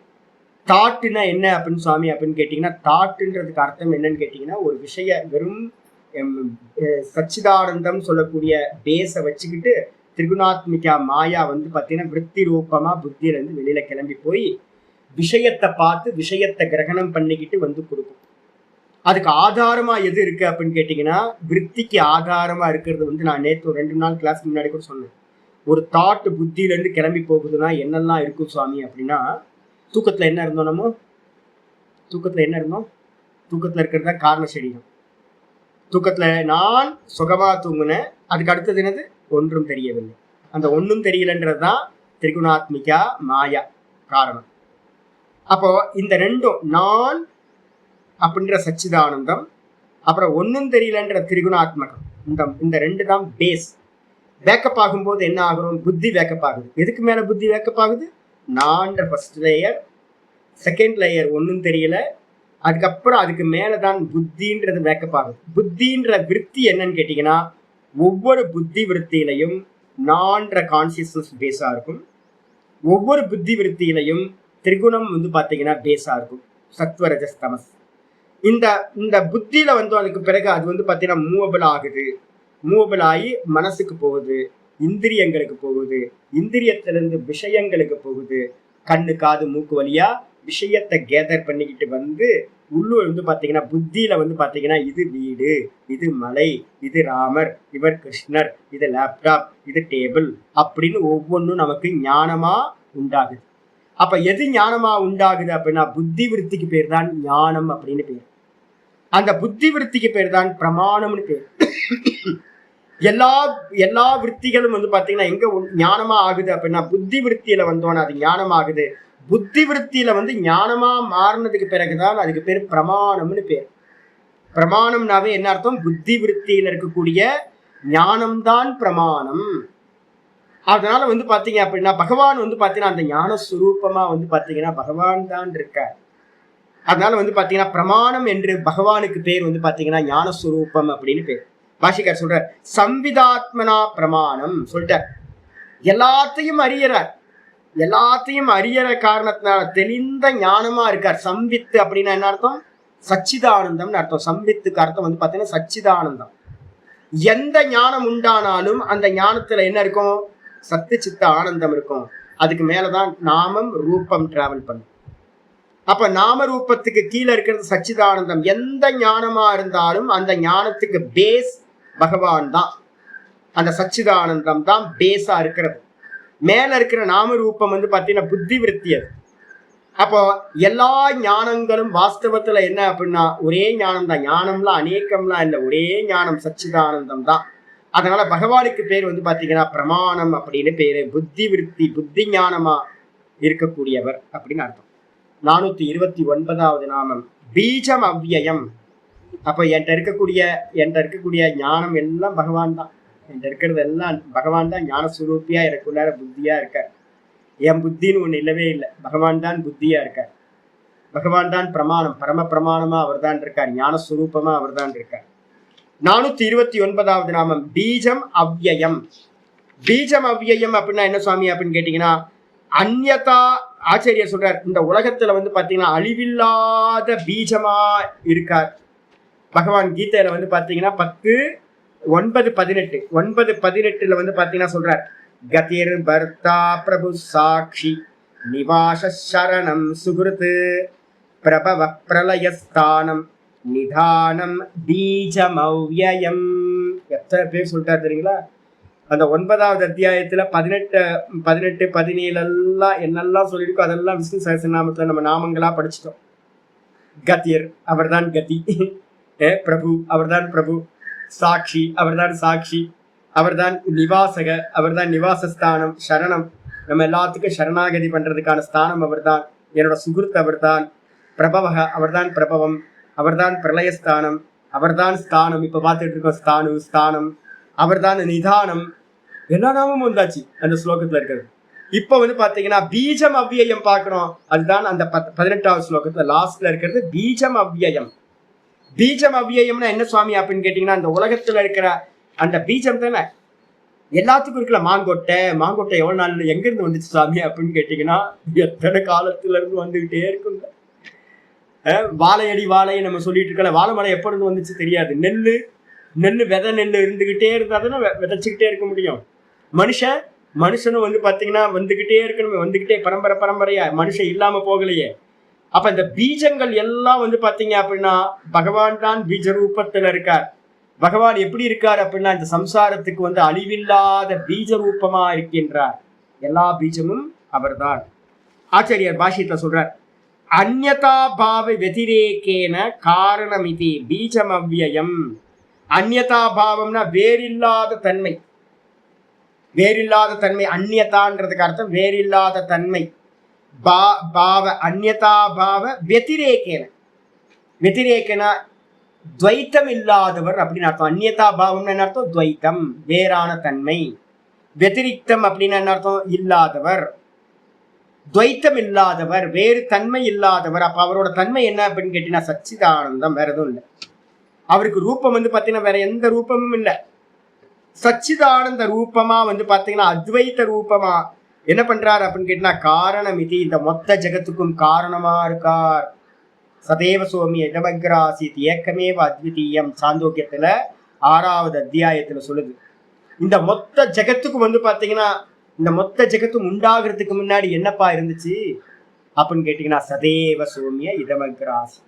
தாட்டுனா என்ன அப்படின்னு சுவாமி அப்படின்னு கேட்டீங்கன்னா, தாட்டுன்றதுக்கு அர்த்தம் என்னன்னு கேட்டீங்கன்னா, ஒரு விஷய வெறும் சச்சிதானந்தம் சொல்லக்கூடிய பேஸ வச்சுக்கிட்டு திரிகுணாத்மிகா மாயா வந்து பார்த்தீங்கன்னா விற்பி ரூபமா புத்தியில இருந்து வெளியில கிளம்பி போய் விஷயத்தை பார்த்து விஷயத்தை கிரகணம் பண்ணிக்கிட்டு வந்து கொடுக்கும். அதுக்கு ஆதாரமா எது இருக்கு அப்படின்னு கேட்டீங்கன்னா, விற்பிக்கு ஆதாரமா இருக்கிறது வந்து நான் நேற்று 2 நாள் கிளாஸ்க்கு முன்னாடி கூட சொன்னேன். ஒரு தாட்டு புத்தியில இருந்து கிளம்பி போகுதுன்னா என்னெல்லாம் இருக்கும் சுவாமி அப்படின்னா, தூக்கத்துல என்ன இருந்தோம் நம்ம? தூக்கத்துல என்ன இருந்தோம்? தூக்கத்துல இருக்கிறது தான் காரண சரீரம். தூக்கத்துல நான் சுகமா தூங்குனேன். அதுக்கு அடுத்தது என்னது? ஒன்றும் தெரியவில்லை. அந்த ஒன்றும் தெரியலன்றதுதான் திரிகுணாத்மிகா மாயா காரணம். அப்போ இந்த ரெண்டும் நான் அப்படின்ற சச்சிதானந்தம், அப்புறம் ஒன்றும் தெரியலன்ற திரிகுணாத்மகம், இந்த 2 தான் பேஸ். வேக்கப் ஆகும்போது என்ன ஆகும்? புத்தி வேக்கப் ஆகுது. எதுக்கு மேல புத்தி வேக்கப் ஆகுது? நான்ற ஃபர்ஸ்ட் லேயர், செகண்ட் லேயர் ஒன்றும் தெரியல, அதுக்கப்புறம் அதுக்கு மேலதான் புத்தின்றது வேக்கப் ஆகுது. புத்தின்ற விற்பி என்னன்னு கேட்டீங்கன்னா, ஒவ்வொரு புத்தி விற்த்தியிலையும் நான்ற கான்சியஸ்னஸ் பேஸா இருக்கும். ஒவ்வொரு புத்தி விற்த்தியிலையும் திரிகுணம் வந்து பாத்தீங்கன்னா பேஸா இருக்கும். சத்வரஜஸ் தமஸ். இந்த புத்தியில வந்து அதுக்கு பிறகு அது வந்து பாத்தீங்கன்னா மூவபிள் ஆகுது. மூவபிள் ஆகி மனசுக்கு போகுது, இந்திரியங்களுக்கு போகுது, இந்திரியத்திலிருந்து விஷயங்களுக்கு போகுது. கண்ணு காது மூக்கு வழியா விஷயத்தை கேதர் பண்ணிக்கிட்டு வந்து உள்ளூர் வந்து பாத்தீங்கன்னா புத்தியில வந்து பாத்தீங்கன்னா இது வீடு, இது மலை, இது ராமர், இவர் கிருஷ்ணர், இது லேப்டாப், இது டேபிள் அப்படின்னு ஒவ்வொன்றும் நமக்கு ஞானமா உண்டாகுது. அப்ப எது ஞானமா உண்டாகுது அப்படின்னா புத்தி விருத்திக்கு பேர் தான் ஞானம் அப்படின்னு பேர். அந்த புத்தி விருத்திக்கு பேர் தான் பிரமாணம்னு பேர். எல்லா விற்த்திகளும் வந்து பாத்தீங்கன்னா எங்க ஞானமா ஆகுது அப்படின்னா புத்தி விருத்தியில வந்தோன்னா அது ஞானம் ஆகுது. புத்தி விருத்தியில வந்து ஞானமா மாறினதுக்கு பிறகுதான் அதுக்கு பேர் பிரமாணம்னு பேர். பிரமாணம்னாவே என்ன அர்த்தம்? புத்தி விருத்தியில இருக்கக்கூடிய ஞானம்தான் பிரமாணம். அதனால வந்து பாத்தீங்க அப்படின்னா பகவான் வந்து பாத்தீங்கன்னா அந்த ஞான சுரூபமா வந்து பாத்தீங்கன்னா பகவான் தான் இருக்கார். அதனால வந்து பாத்தீங்கன்னா பிரமாணம் என்று பகவானுக்கு பேர் வந்து பாத்தீங்கன்னா ஞான சுரூபம் அப்படின்னு பேர். பாஷிகார் சொல்ற சம்விதாத்மனா பிரமாணம் சொல்லிட்டார். எல்லாத்தையும் அறியறார். எல்லாத்தையும் அறியற காரணத்தினால தெளிந்த ஞானமா இருக்கார். சம்வித்து அப்படின்னா என்ன அர்த்தம்? சச்சிதானந்தம்னு அர்த்தம். சம்வித்துக்கு அர்த்தம் வந்து பாத்தீங்கன்னா சச்சிதானந்தம். எந்த ஞானம் உண்டானாலும் அந்த ஞானத்துல என்ன இருக்கும்? சத்து சித்த ஆனந்தம் இருக்கும். அதுக்கு மேலதான் நாமம் ரூபம் டிராவல் பண்ணும். அப்ப நாம ரூபத்துக்கு கீழே இருக்கிறது சச்சிதானந்தம். எந்த ஞானமா இருந்தாலும் அந்த ஞானத்துக்கு பேஸ் பகவான் தான். அந்த சச்சிதானந்தம் தான் பேஸா இருக்கிறது. மேல இருக்கிற நாம ரூபம் வந்து பாத்தீங்கன்னா புத்தி விருத்தி. அது அப்போ எல்லா ஞானங்களும் வாஸ்தவத்துல என்ன அப்படின்னா ஒரே ஞானம் தான். ஞானம்லாம் அநேகம்லாம் இல்லை, ஒரே ஞானம் சச்சிதானந்தம் தான். அதனால பகவானுக்கு பேர் வந்து பாத்தீங்கன்னா பிரமாணம் அப்படின்னு பேரு. புத்தி விருத்தி, புத்தி ஞானமா இருக்கக்கூடியவர் அப்படின்னு அர்த்தம். 429வது நாமம் பீஜம் அவ்யயம். அப்ப என்கிட்ட இருக்கக்கூடிய ஞானம் எல்லாம் பகவான் தான். என்கிட்ட இருக்கிறது எல்லாம் பகவான் தான். ஞான சுரூப்பியா எனக்குள்ளார புத்தியா இருக்கார். என் புத்தின்னு ஒண்ணு இல்லவே இல்லை, பகவான் தான் புத்தியா இருக்கார். பகவான் தான் பிரமாணம், பரம பிரமாணமா அவர் தான் இருக்கார். ஞான சுரூபமா அவர் தான் இருக்கார். 429வது நாமம் பீஜம் அவ்யயம். பீஜம் அவ்யயம் அப்படின்னா என்ன சுவாமி அப்படின்னு கேட்டீங்கன்னா, அந்யதா ஆச்சரியர் சொல்றார், இந்த உலகத்துல வந்து பாத்தீங்கன்னா அழிவில்லாத பீஜமா இருக்கார் பகவான். கீதையில வந்து பாத்தீங்கன்னா 9:18 வந்து பாத்தீங்கன்னா சொல்றார், கதிர் பர்த்தா பிரபு சாட்சி நிவாச சரணம் சுகிருத் பிரபவ பிரளயஸ்தானம் நிதானம் பீஜம் அவ்யயம். எத்தனை பேர் சொல்லிட்டார் தெரியுங்களா? அந்த 9வது அத்தியாயத்துல 18, 17 எல்லாம் என்னெல்லாம் சொல்லியிருக்கோ அதெல்லாம் விஷ்ணு சஹஸ்ரநாமத்துல நம்ம நாமங்களா படிச்சுட்டோம். கதிர் அவர்தான் கதி, பிரபு அவர்தான் பிரபு, சாட்சி அவர்தான் சாட்சி, அவர்தான் நிவாசக அவர்தான் நிவாசஸ்தானம், சரணம் நம்ம எல்லாத்துக்கும் சரணாகதி பண்றதுக்கான ஸ்தானம் அவர்தான், என்னோட சுகிருத் அவர்தான், பிரபவக அவர்தான் பிரபவம், அவர்தான் பிரளயஸ்தானம், அவர்தான் ஸ்தானம். இப்ப பார்த்துட்டு இருக்கோம் ஸ்தானம், அவர்தான் நிதானம். எல்லா நாமும் வந்தாச்சு அந்த ஸ்லோகத்துல இருக்கிறது. இப்ப வந்து பாத்தீங்கன்னா பீஜம் அவ்யயம் பார்க்கணும். அதுதான் அந்த 18வது ஸ்லோகத்துல லாஸ்ட்ல இருக்கிறது பீஜம் அவ்யயம். பீஜம் அவ்வியம்னா என்ன சுவாமி அப்படின்னு கேட்டீங்கன்னா, அந்த உலகத்துல இருக்கிற அந்த பீஜம் தானே எல்லாத்துக்கும் இருக்குல்ல. மாங்கொட்டை எவ்வளவு நாள் எங்க இருந்து வந்துச்சு சுவாமி அப்படின்னு கேட்டீங்கன்னா, எத்தனை காலத்துல இருந்து வந்துகிட்டே இருக்குங்க. வாழை நம்ம சொல்லிட்டு இருக்கல, வாழை மரம் எப்ப இருந்து வந்துச்சு தெரியாது. நெல்லு விதை நெல்லு இருந்துகிட்டே இருந்தா தானே விதைச்சுக்கிட்டே இருக்க முடியும். மனுஷனும் வந்து பாத்தீங்கன்னா வந்துகிட்டே இருக்கணுமே, வந்துகிட்டே பரம்பரையா மனுஷன் இல்லாம போகலையே. அப்ப இந்த பீஜங்கள் எல்லாம் வந்து பாத்தீங்க அப்படின்னா பகவான் தான் பீஜ ரூபத்துல இருக்கார். பகவான் எப்படி இருக்கார் அப்படின்னா இந்த சம்சாரத்துக்கு வந்து அழிவில்லாத பீஜ ரூபமா இருக்கின்றார். எல்லா பீஜமும் அவர்தான். ஆச்சாரியர் பாஷ்யத்துல சொல்றார், அந்யதா பாவ வெதிரேகேன காரணமிதி பீஜம் அவ்வியம். அந்யதா பாவம்னா வேறில்லாத தன்மை. அந்யதான்றதுக்கு அர்த்தம் வேறில்லாத தன்மை. பாவ அந்யதா பாவ வெதிரேகேன துவைத்தம் இல்லாதவர் அப்படின்னு அர்த்தம். அந்நியதா பாவம்னு என்ன அர்த்தம்? துவைத்தம், வேறான தன்மை. வெதிரிக்தம் அப்படின்னு என்ன அர்த்தம்? இல்லாதவர். துவைத்தம் இல்லாதவர், வேறு தன்மை இல்லாதவர். அப்ப அவரோட தன்மை என்ன அப்படின்னு கேட்டீங்கன்னா சச்சிதானந்தம், வேற எதுவும் இல்லை. அவருக்கு ரூபம் வந்து பாத்தீங்கன்னா வேற எந்த ரூபமும் இல்லை. சச்சிதானந்த ரூபமா வந்து பாத்தீங்கன்னா அத்வைத்த ரூபமா என்ன பண்றாரு அப்படின்னு கேட்டீங்கன்னா காரணம் இது, இந்த மொத்த ஜெகத்துக்கும் காரணமா இருக்கார். சதேவ சோமி இடமக்ராசித் ஏக்கமேவ அத்விதீயம் சாந்தோக்கியத்துல 6வது அத்தியாயத்துல சொல்லுது. இந்த மொத்த ஜெகத்துக்கும் வந்து பாத்தீங்கன்னா இந்த மொத்த ஜெகத்தும் உண்டாகிறதுக்கு முன்னாடி என்னப்பா இருந்துச்சு அப்படின்னு கேட்டீங்கன்னா சதேவ சோமிய இடமக்ராசி,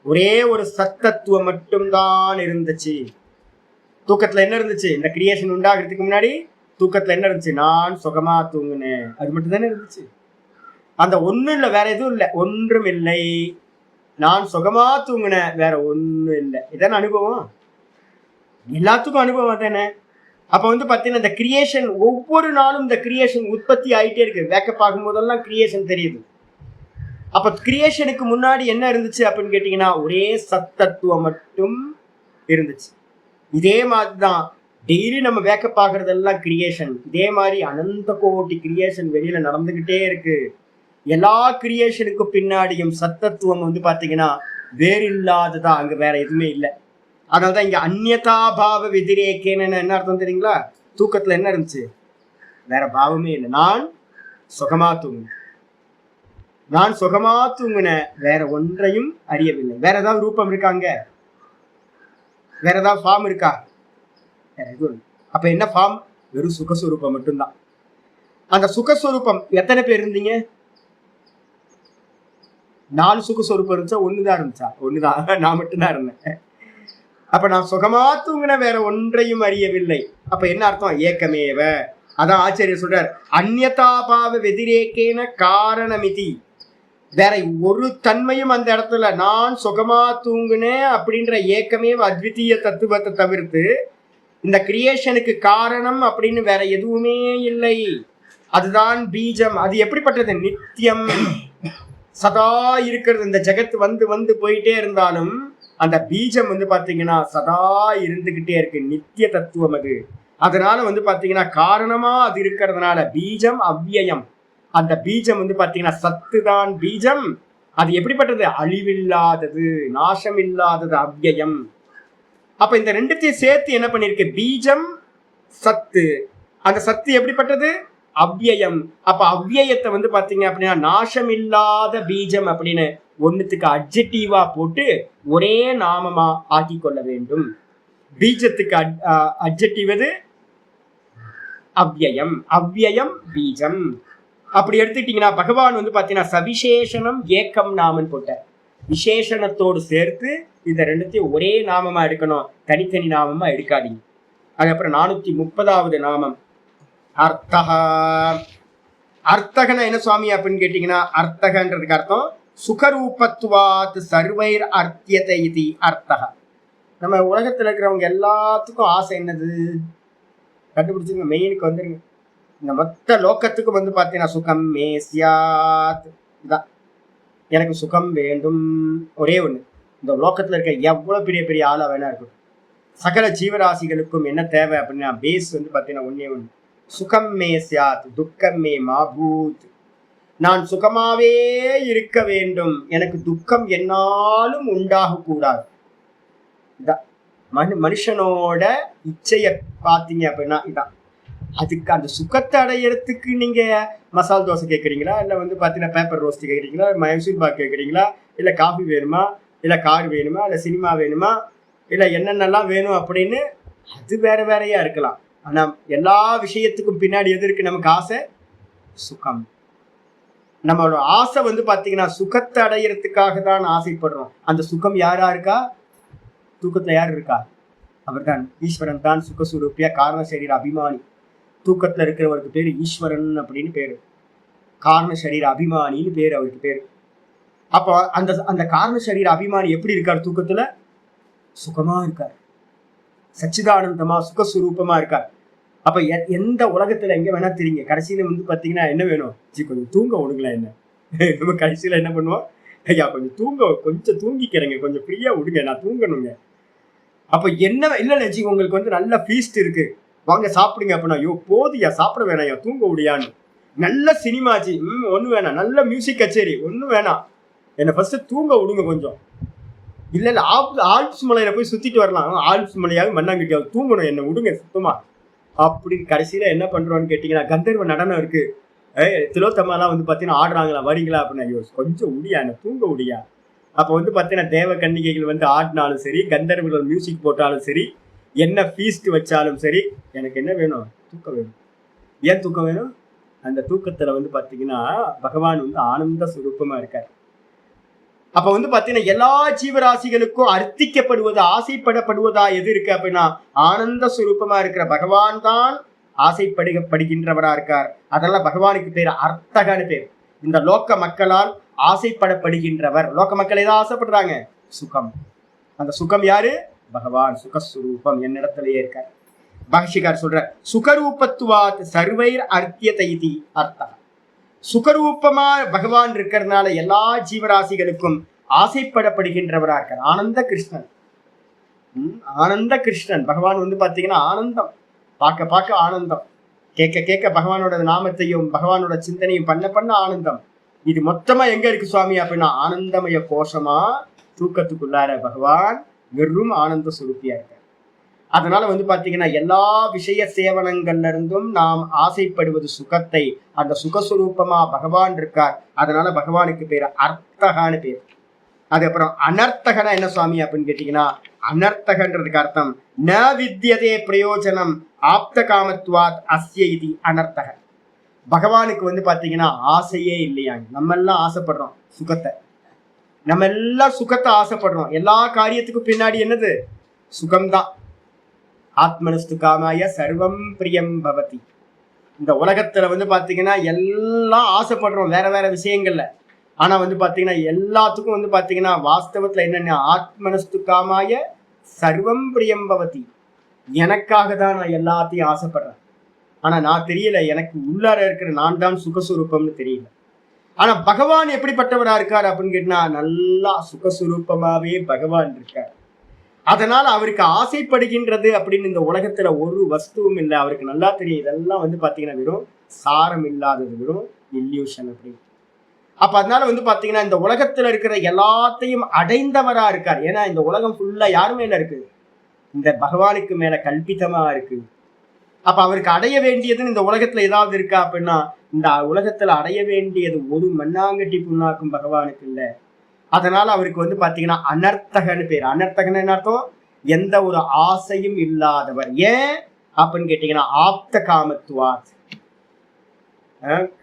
ஒரே ஒரு சத்தத்துவம் மட்டும்தான் இருந்துச்சு. தூக்கத்துல என்ன இருந்துச்சு? இந்த கிரியேஷன் உண்டாகிறதுக்கு முன்னாடி தூக்கத்துல என்ன இருந்துச்சு? நான் சுகமா தூங்குனேன், அது மட்டும் தானே இருந்துச்சு. அந்த ஒண்ணும் இல்லை, வேற எதுவும் இல்லை, ஒன்றும் இல்லை. நான் சுகமா தூங்குனேன், வேற ஒண்ணும் இல்லை. இதான அனுபவம், எல்லாத்துக்கும் அனுபவம் தானே. அப்ப வந்து பாத்தீங்கன்னா இந்த கிரியேஷன் ஒவ்வொரு நாளும் இந்த கிரியேஷன் உற்பத்தி ஆயிட்டே இருக்கு. வேக்கப் ஆகும் போதெல்லாம் கிரியேஷன் தெரியுது. அப்ப கிரியேஷனுக்கு முன்னாடி என்ன இருந்துச்சு அப்படின்னு கேட்டீங்கன்னா ஒரே சத்தத்துவம் மட்டும் இருந்துச்சு. இதே மாதிரிதான் டெய்லி நம்ம வேக்கப் ஆகுறதெல்லாம் கிரியேஷன். இதே மாதிரி அனந்த கோட்டி கிரியேஷன் வெளியில நடந்துகிட்டே இருக்கு. எல்லா கிரியேஷனுக்கு பின்னாடியும் சத்தத்துவம் வந்து பாத்தீங்கன்னா வேறில்லாததா, அங்க வேற எதுவுமே இல்லை. அதனாலதான் இங்க அந்நியதா பாவ வெதிரேகேன்னு என்ன அர்த்தம் தெரியுங்களா? தூக்கத்துல என்ன இருந்துச்சு? வேற பாவமே இல்லை. நான் சுகமா தூங்குன, வேற ஒன்றையும் அறியவில்லை. வேற ஏதாவது ரூபம் இருக்காங்க? வேற ஏதாவது ஃபார்ம் இருக்கா? வேற எதுவும். அப்ப என்ன ஃபார்ம்? வெறும் சுகஸ்வரூபம் மட்டும்தான். அந்த சுகஸ்வரூபம் எத்தனை பேர் இருந்தீங்க? 4 சுகஸ்வரூபம் இருந்துச்சா? ஒண்ணுதான் இருந்துச்சா? ஒண்ணுதான், நான் மட்டும்தான் இருந்தேன். அப்ப நான் சுகமா தூங்கின, வேற ஒன்றையும் அறியவில்லை. அப்ப என்ன அர்த்தம்? ஏக்கமேவ. அதான் ஆச்சரியர் சொல்றார், அந்நியதாபாவ வெதிரேக்கேன காரணமிதி. வேற ஒரு தன்மையும் அந்த இடத்துல நான் சுகமா தூங்குனேன் அப்படின்ற ஏக்கமேவ அத்விதீய தத்துவத்தை தவிர்த்து இந்த கிரியேஷனுக்கு காரணம் அப்படின்னு வேற எதுவுமே இல்லை. அதுதான் பீஜம். அது எப்படிப்பட்டது? நித்தியம், சதா இருக்கிறது. இந்த ஜெகத்து வந்து போயிட்டே இருந்தாலும் அந்த பீஜம் வந்து பாத்தீங்கன்னா சதா இருந்துகிட்டே இருக்கு. நித்திய தத்துவம் அது. அதனால வந்து பாத்தீங்கன்னா காரணமா அது இருக்கிறதுனால பீஜம் அவ்வியம். அந்த பீஜம் வந்து பாத்தீங்கன்னா சத்து தான் பீஜம். அது எப்படிப்பட்டது? அழிவில்லாதது, நாசம் இல்லாதது, அவ்வியம். அப்ப இந்த ரெண்டுத்தையும் சேர்த்து என்ன பண்ணிருக்கு? பீஜம் சத்து. அந்த சத்து எப்படிப்பட்டது? அவ்வியம். அப்ப அவ்வியத்தை வந்து பாத்தீங்க அப்படின்னா நாசம் இல்லாத பீஜம் அப்படின்னு ஒன்னுத்துக்கு அட்ஜெக்டிவா போட்டு ஒரே நாமமா ஆக்கி கொள்ள வேண்டும். பீஜத்துக்கு அட்ஜெக்டிவ் எது? அவ்வியம். அவ்வியம் பீஜம். அப்படி எடுத்துக்கிட்டீங்கன்னா பகவான் வந்து பாத்தீங்கன்னா சவிசேஷனம் ஏக்கம் நாமன் போட்ட, விசேஷணத்தோடு சேர்த்து இந்த ரெண்டுத்தையும் ஒரே நாமமா எடுக்கணும், தனித்தனி நாமமா எடுக்காதீங்க. அதுக்கப்புறம் 430வது நாமம் அர்த்தக. அர்த்தகனா என்ன சுவாமி அப்படின்னு கேட்டீங்கன்னா, அர்த்தகன்றதுக்கு அர்த்தம் சுகரூபத்துவாத் சர்வைர் அர்த்தியத்தை இது அர்த்தக. நம்ம உலகத்துல இருக்கிறவங்க எல்லாத்துக்கும் ஆசை என்னது? கண்டுபிடிச்சுங்க, மெயினுக்கு வந்துருங்க. இந்த மொத்த லோக்கத்துக்கும் வந்து பாத்தீங்கன்னா சுகம் மே சியாத் இதான். எனக்கு சுகம் வேண்டும், ஒரே ஒண்ணு. இந்த லோக்கத்துல இருக்க எவ்வளவு பெரிய பெரிய ஆளா வேணா இருக்கும், சகல ஜீவராசிகளுக்கும் என்ன தேவை அப்படின்னா பேஸ் வந்து பாத்தீங்கன்னா ஒன்னே ஒண்ணு, சுகம் மே சியாத் துக்கம் மே மாபூத். நான் சுகமாவே இருக்க வேண்டும், எனக்கு துக்கம் என்னாலும் உண்டாக கூடாது. இதான் மனுஷனோட இச்சைய பார்த்தீங்க அப்படின்னா இதான். அதுக்கு அந்த சுகத்தை அடையிறதுக்கு நீங்க மசால் தோசை கேட்குறீங்களா, இல்லை வந்து பார்த்தீங்கன்னா பேப்பர் ரோஸ்ட் கேட்குறீங்களா, மைசூர் பாக் கேட்குறீங்களா, இல்லை காஃபி வேணுமா, இல்லை கார் வேணுமா, இல்லை சினிமா வேணுமா, இல்லை என்னென்னலாம் வேணும் அப்படின்னு அது வேற வேறையா இருக்கலாம். ஆனால் எல்லா விஷயத்துக்கும் பின்னாடி எது இருக்கு? நமக்கு ஆசை சுகம். நம்மளோட ஆசை வந்து பார்த்தீங்கன்னா சுகத்தை அடையிறதுக்காக தான் ஆசைப்படுறோம். அந்த சுகம் யாரா இருக்கா? தூக்கத்துல யார் இருக்கா? அவர் தான் ஈஸ்வரன் தான் சுகஸ்வரூபியா காரண சரீர அபிமானி. தூக்கத்துல இருக்கிறவருக்கு பேரு ஈஸ்வரன் அப்படின்னு பேரு, காரண சரீர அபிமானின்னு பேரு அவருக்கு பேரு. அப்போ அந்த அந்த காரண சரீர அபிமானி எப்படி இருக்கார்? தூக்கத்துல சுகமா இருக்கார், சச்சிதானந்தமா சுகஸ்வரூபமா இருக்கார். அப்ப எந்த உலகத்துல எங்க வேணா தெரியுங்க, கடைசியில வந்து பாத்தீங்கன்னா என்ன வேணும்? கொஞ்சம் தூங்க விடுங்களா என்ன? நம்ம கடைசியில என்ன பண்ணுவோம்? ஐயா கொஞ்சம் தூங்கிக்கிறேங்க, கொஞ்சம் ஃப்ரீயா விடுங்க, நான் தூங்கணுங்க. அப்ப என்ன இல்ல ஜி, உங்களுக்கு வந்து நல்ல ஃபீஸ்ட் இருக்கு, வாங்க சாப்பிடுங்க அப்படின்னா, ஐயோ போதியா சாப்பிட வேணாம், தூங்க முடியான்னு. நல்ல சினிமாச்சு, ஒண்ணு வேணாம், நல்ல மியூசிக் கச்சேரி ஒன்றும் வேணாம், என்னை ஃபர்ஸ்ட் தூங்க விடுங்க கொஞ்சம். இல்ல இல்ல ஆல்ப்ஸ் மலையில போய் சுத்திட்டு வரலாம், ஆல்ப்ஸ் மலையாவது மண்ணாங்கட்டியாவது, தூங்கணும், என்னை விடுங்க சுத்தமா அப்படின்னு. கடைசியில என்ன பண்றோம்னு கேட்டீங்கன்னா, கந்தர்வ நடனம் இருக்கு, திலோத்தமாலாம் வந்து பாத்தீங்கன்னா ஆடுறாங்களா, வரீங்களா அப்படின்னா, ஐயோ கொஞ்சம் உடியா, என்ன தூங்க உடியா. அப்போ வந்து பார்த்தீங்கன்னா தேவ கன்னிகைகள் வந்து ஆடினாலும் சரி, கந்தர்வர்கள் மியூசிக் போட்டாலும் சரி, என்ன ஃபீஸ்ட் வச்சாலும் சரி, எனக்கு என்ன வேணும்? தூக்கம் வேணும். ஏன் தூக்கம் வேணும்? அந்த தூக்கத்துல வந்து பார்த்தீங்கன்னா பகவான் வந்து ஆனந்த சுரூபமா இருக்கார். அப்ப வந்து பார்த்தீங்கன்னா எல்லா ஜீவராசிகளுக்கும் அர்த்திக்கப்படுவது, ஆசைப்படப்படுவதா எது இருக்கு அப்படின்னா ஆனந்த சுரூபமா இருக்கிற பகவான் தான் ஆசைப்படுகின்றவரா இருக்கார். அதெல்லாம் பகவானுக்கு பேர் அர்த்தகன்னு பேர். இந்த லோக்க மக்களால் ஆசைப்படப்படுகின்றவர். லோக மக்கள் ஏதாவது ஆசைப்படுறாங்க? சுகம். அந்த சுகம் யாரு? பகவான் சுகஸ்வரூபம் என்னிடத்திலேயே இருக்கார். பாஷ்யக்கார் சொல்ற சுகரூபத்துவாத் சர்வைர் அர்த்தியதைதி அர்த்தம். சுகரூபமா பகவான் இருக்கிறதுனால எல்லா ஜீவராசிகளுக்கும் ஆசைப்படப்படுகின்றவரா இருக்கார். ஆனந்த கிருஷ்ணன், ஆனந்த கிருஷ்ணன் பகவான் வந்து பாத்தீங்கன்னா ஆனந்தம், பார்க்க பார்க்க ஆனந்தம், கேட்க கேட்க பகவானோட நாமத்தையும் பகவானோட சிந்தனையும் பண்ண பண்ண ஆனந்தம். இது மொத்தமா எங்க இருக்கு சுவாமி அப்படின்னா ஆனந்தமய கோஷமா தூக்கத்துக்குள்ளார பகவான் வெறும் ஆனந்த சுரூபியா இருக்க. அதனால வந்து பாத்தீங்கன்னா எல்லா விஷய சேவனங்கள்ல இருந்தும் நாம் ஆசைப்படுவது சுகத்தை. அந்த சுகஸ்வரூபமா பகவான் இருக்கார். அதனால பகவானுக்கு பேரு அர்த்தகான்னு பேர். அதுக்கப்புறம் அனர்த்தகனா என்ன சுவாமி அப்படின்னு கேட்டீங்கன்னா, அனர்த்தகன்றதுக்கு அர்த்தம் ந வித்யதே பிரயோஜனம் ஆப்த காமத்வாத் அஸ்ய இது அனர்த்தக. பகவானுக்கு வந்து பாத்தீங்கன்னா ஆசையே இல்லையாங்க. நம்ம எல்லாம் ஆசைப்படுறோம் சுகத்தை, நம்ம எல்லாம் சுகத்தை ஆசைப்படுறோம். எல்லா காரியத்துக்கும் பின்னாடி என்னது? சுகம்தான். ஆத்மனஸ்து காமாய சர்வம் பிரியம் பவதி. இந்த உலகத்துல வந்து பாத்தீங்கன்னா எல்லாம் ஆசைப்படுறோம் வேற வேற விஷயங்கள்ல. ஆனா வந்து பாத்தீங்கன்னா எல்லாத்துக்கும் வந்து பாத்தீங்கன்னா வாஸ்தவத்துல என்னென்ன, ஆத்மனஸ்து காமாய சர்வம் பிரியம் பவதி. எனக்காக தான் நான் எல்லாத்தையும் ஆசைப்படுறேன். ஆனா நான் தெரியல, எனக்கு உள்ளார இருக்கிற நான் தான் சுகஸ்வரூபம்னு தெரியல. ஆனா பகவான் எப்படிப்பட்டவரா இருக்காரு அப்படின்னு கேட்டா நல்லா சுகஸ்வரூபமாவே பகவான் இருக்கார். அதனால அவருக்கு ஆசைப்படுகின்றது அப்படின்னு இந்த உலகத்துல ஒரு வஸ்துவும் இல்லை. அவருக்கு நல்லா தெரியும் இதெல்லாம் வந்து பாத்தீங்கன்னா வெறும் சாரம் இல்லாதது, வெறும் இல்யூஷன் அப்படின்னு. அப்ப அதனால வந்து பாத்தீங்கன்னா இந்த உலகத்துல இருக்கிற எல்லாத்தையும் அடைந்தவரா இருக்கார். ஏன்னா இந்த உலகம் ஃபுல்லா யாரு மேல இருக்கு? இந்த பகவானுக்கு மேல கல்பிதமா இருக்கு. அப்ப அவருக்கு அடைய வேண்டியதுன்னு இந்த உலகத்துல ஏதாவது இருக்கா அப்படின்னா இந்த உலகத்துல அடைய வேண்டியது ஒரு மண்ணாங்கட்டி புண்ணாக்கும் பகவானுக்கு இல்லை. அதனால அவருக்கு வந்து பாத்தீங்கன்னா அனர்த்தகன்னு பேர். அனர்த்தகன்னு என்ன அர்த்தம்? எந்த ஒரு ஆசையும் இல்லாதவர். ஏன் அப்படின்னு கேட்டீங்கன்னா ஆப்த காமத்துவாத்.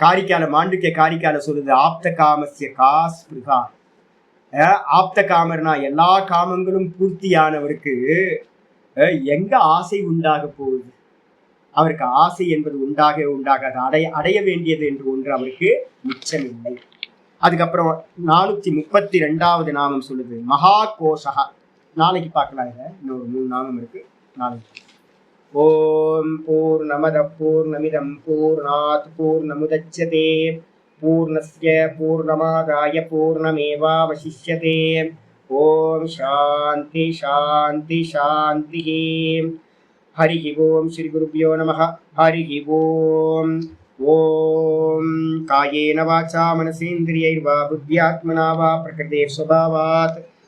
காரிக்கால மாண்டுக்கே காரிக்கால சொல்லுது ஆப்த காமஸ்ய காஸ்பிருகா. ஆப்த காமர்னா எல்லா காமங்களும் பூர்த்தியானவருக்கு எங்க ஆசை உண்டாக போகுது? அவருக்கு ஆசை என்பது உண்டாகாது. அடைய வேண்டியது என்று ஒன்று அவருக்கு மிச்சமில்லை. அதுக்கப்புறம் 432வது நாமம் சொல்லுது மகா கோஷகா. நாளைக்கு பார்க்கலாம். இன்னொரு 3 நாமம் இருக்கு நாளைக்கு. ஓம் பூர்ணமத பூர்ணமிதம் பூர்ணாத் பூர்ணமுதச்யதே பூர்ணஸ்ய பூர்ணமாதாய பூர்ணமேவாவசிஷ்யதே. ஓம் சாந்தி சாந்தி சாந்தி. ஹரி ஓம் ஸ்ரீ குருப்யோ நமः. ஹரி ஓம். ஓம் காயேன வாச்சா மனசேந்திரியைர்வா புத்தியாத்மனா வா பிரகிருதேர் ஸ்வபாவாத்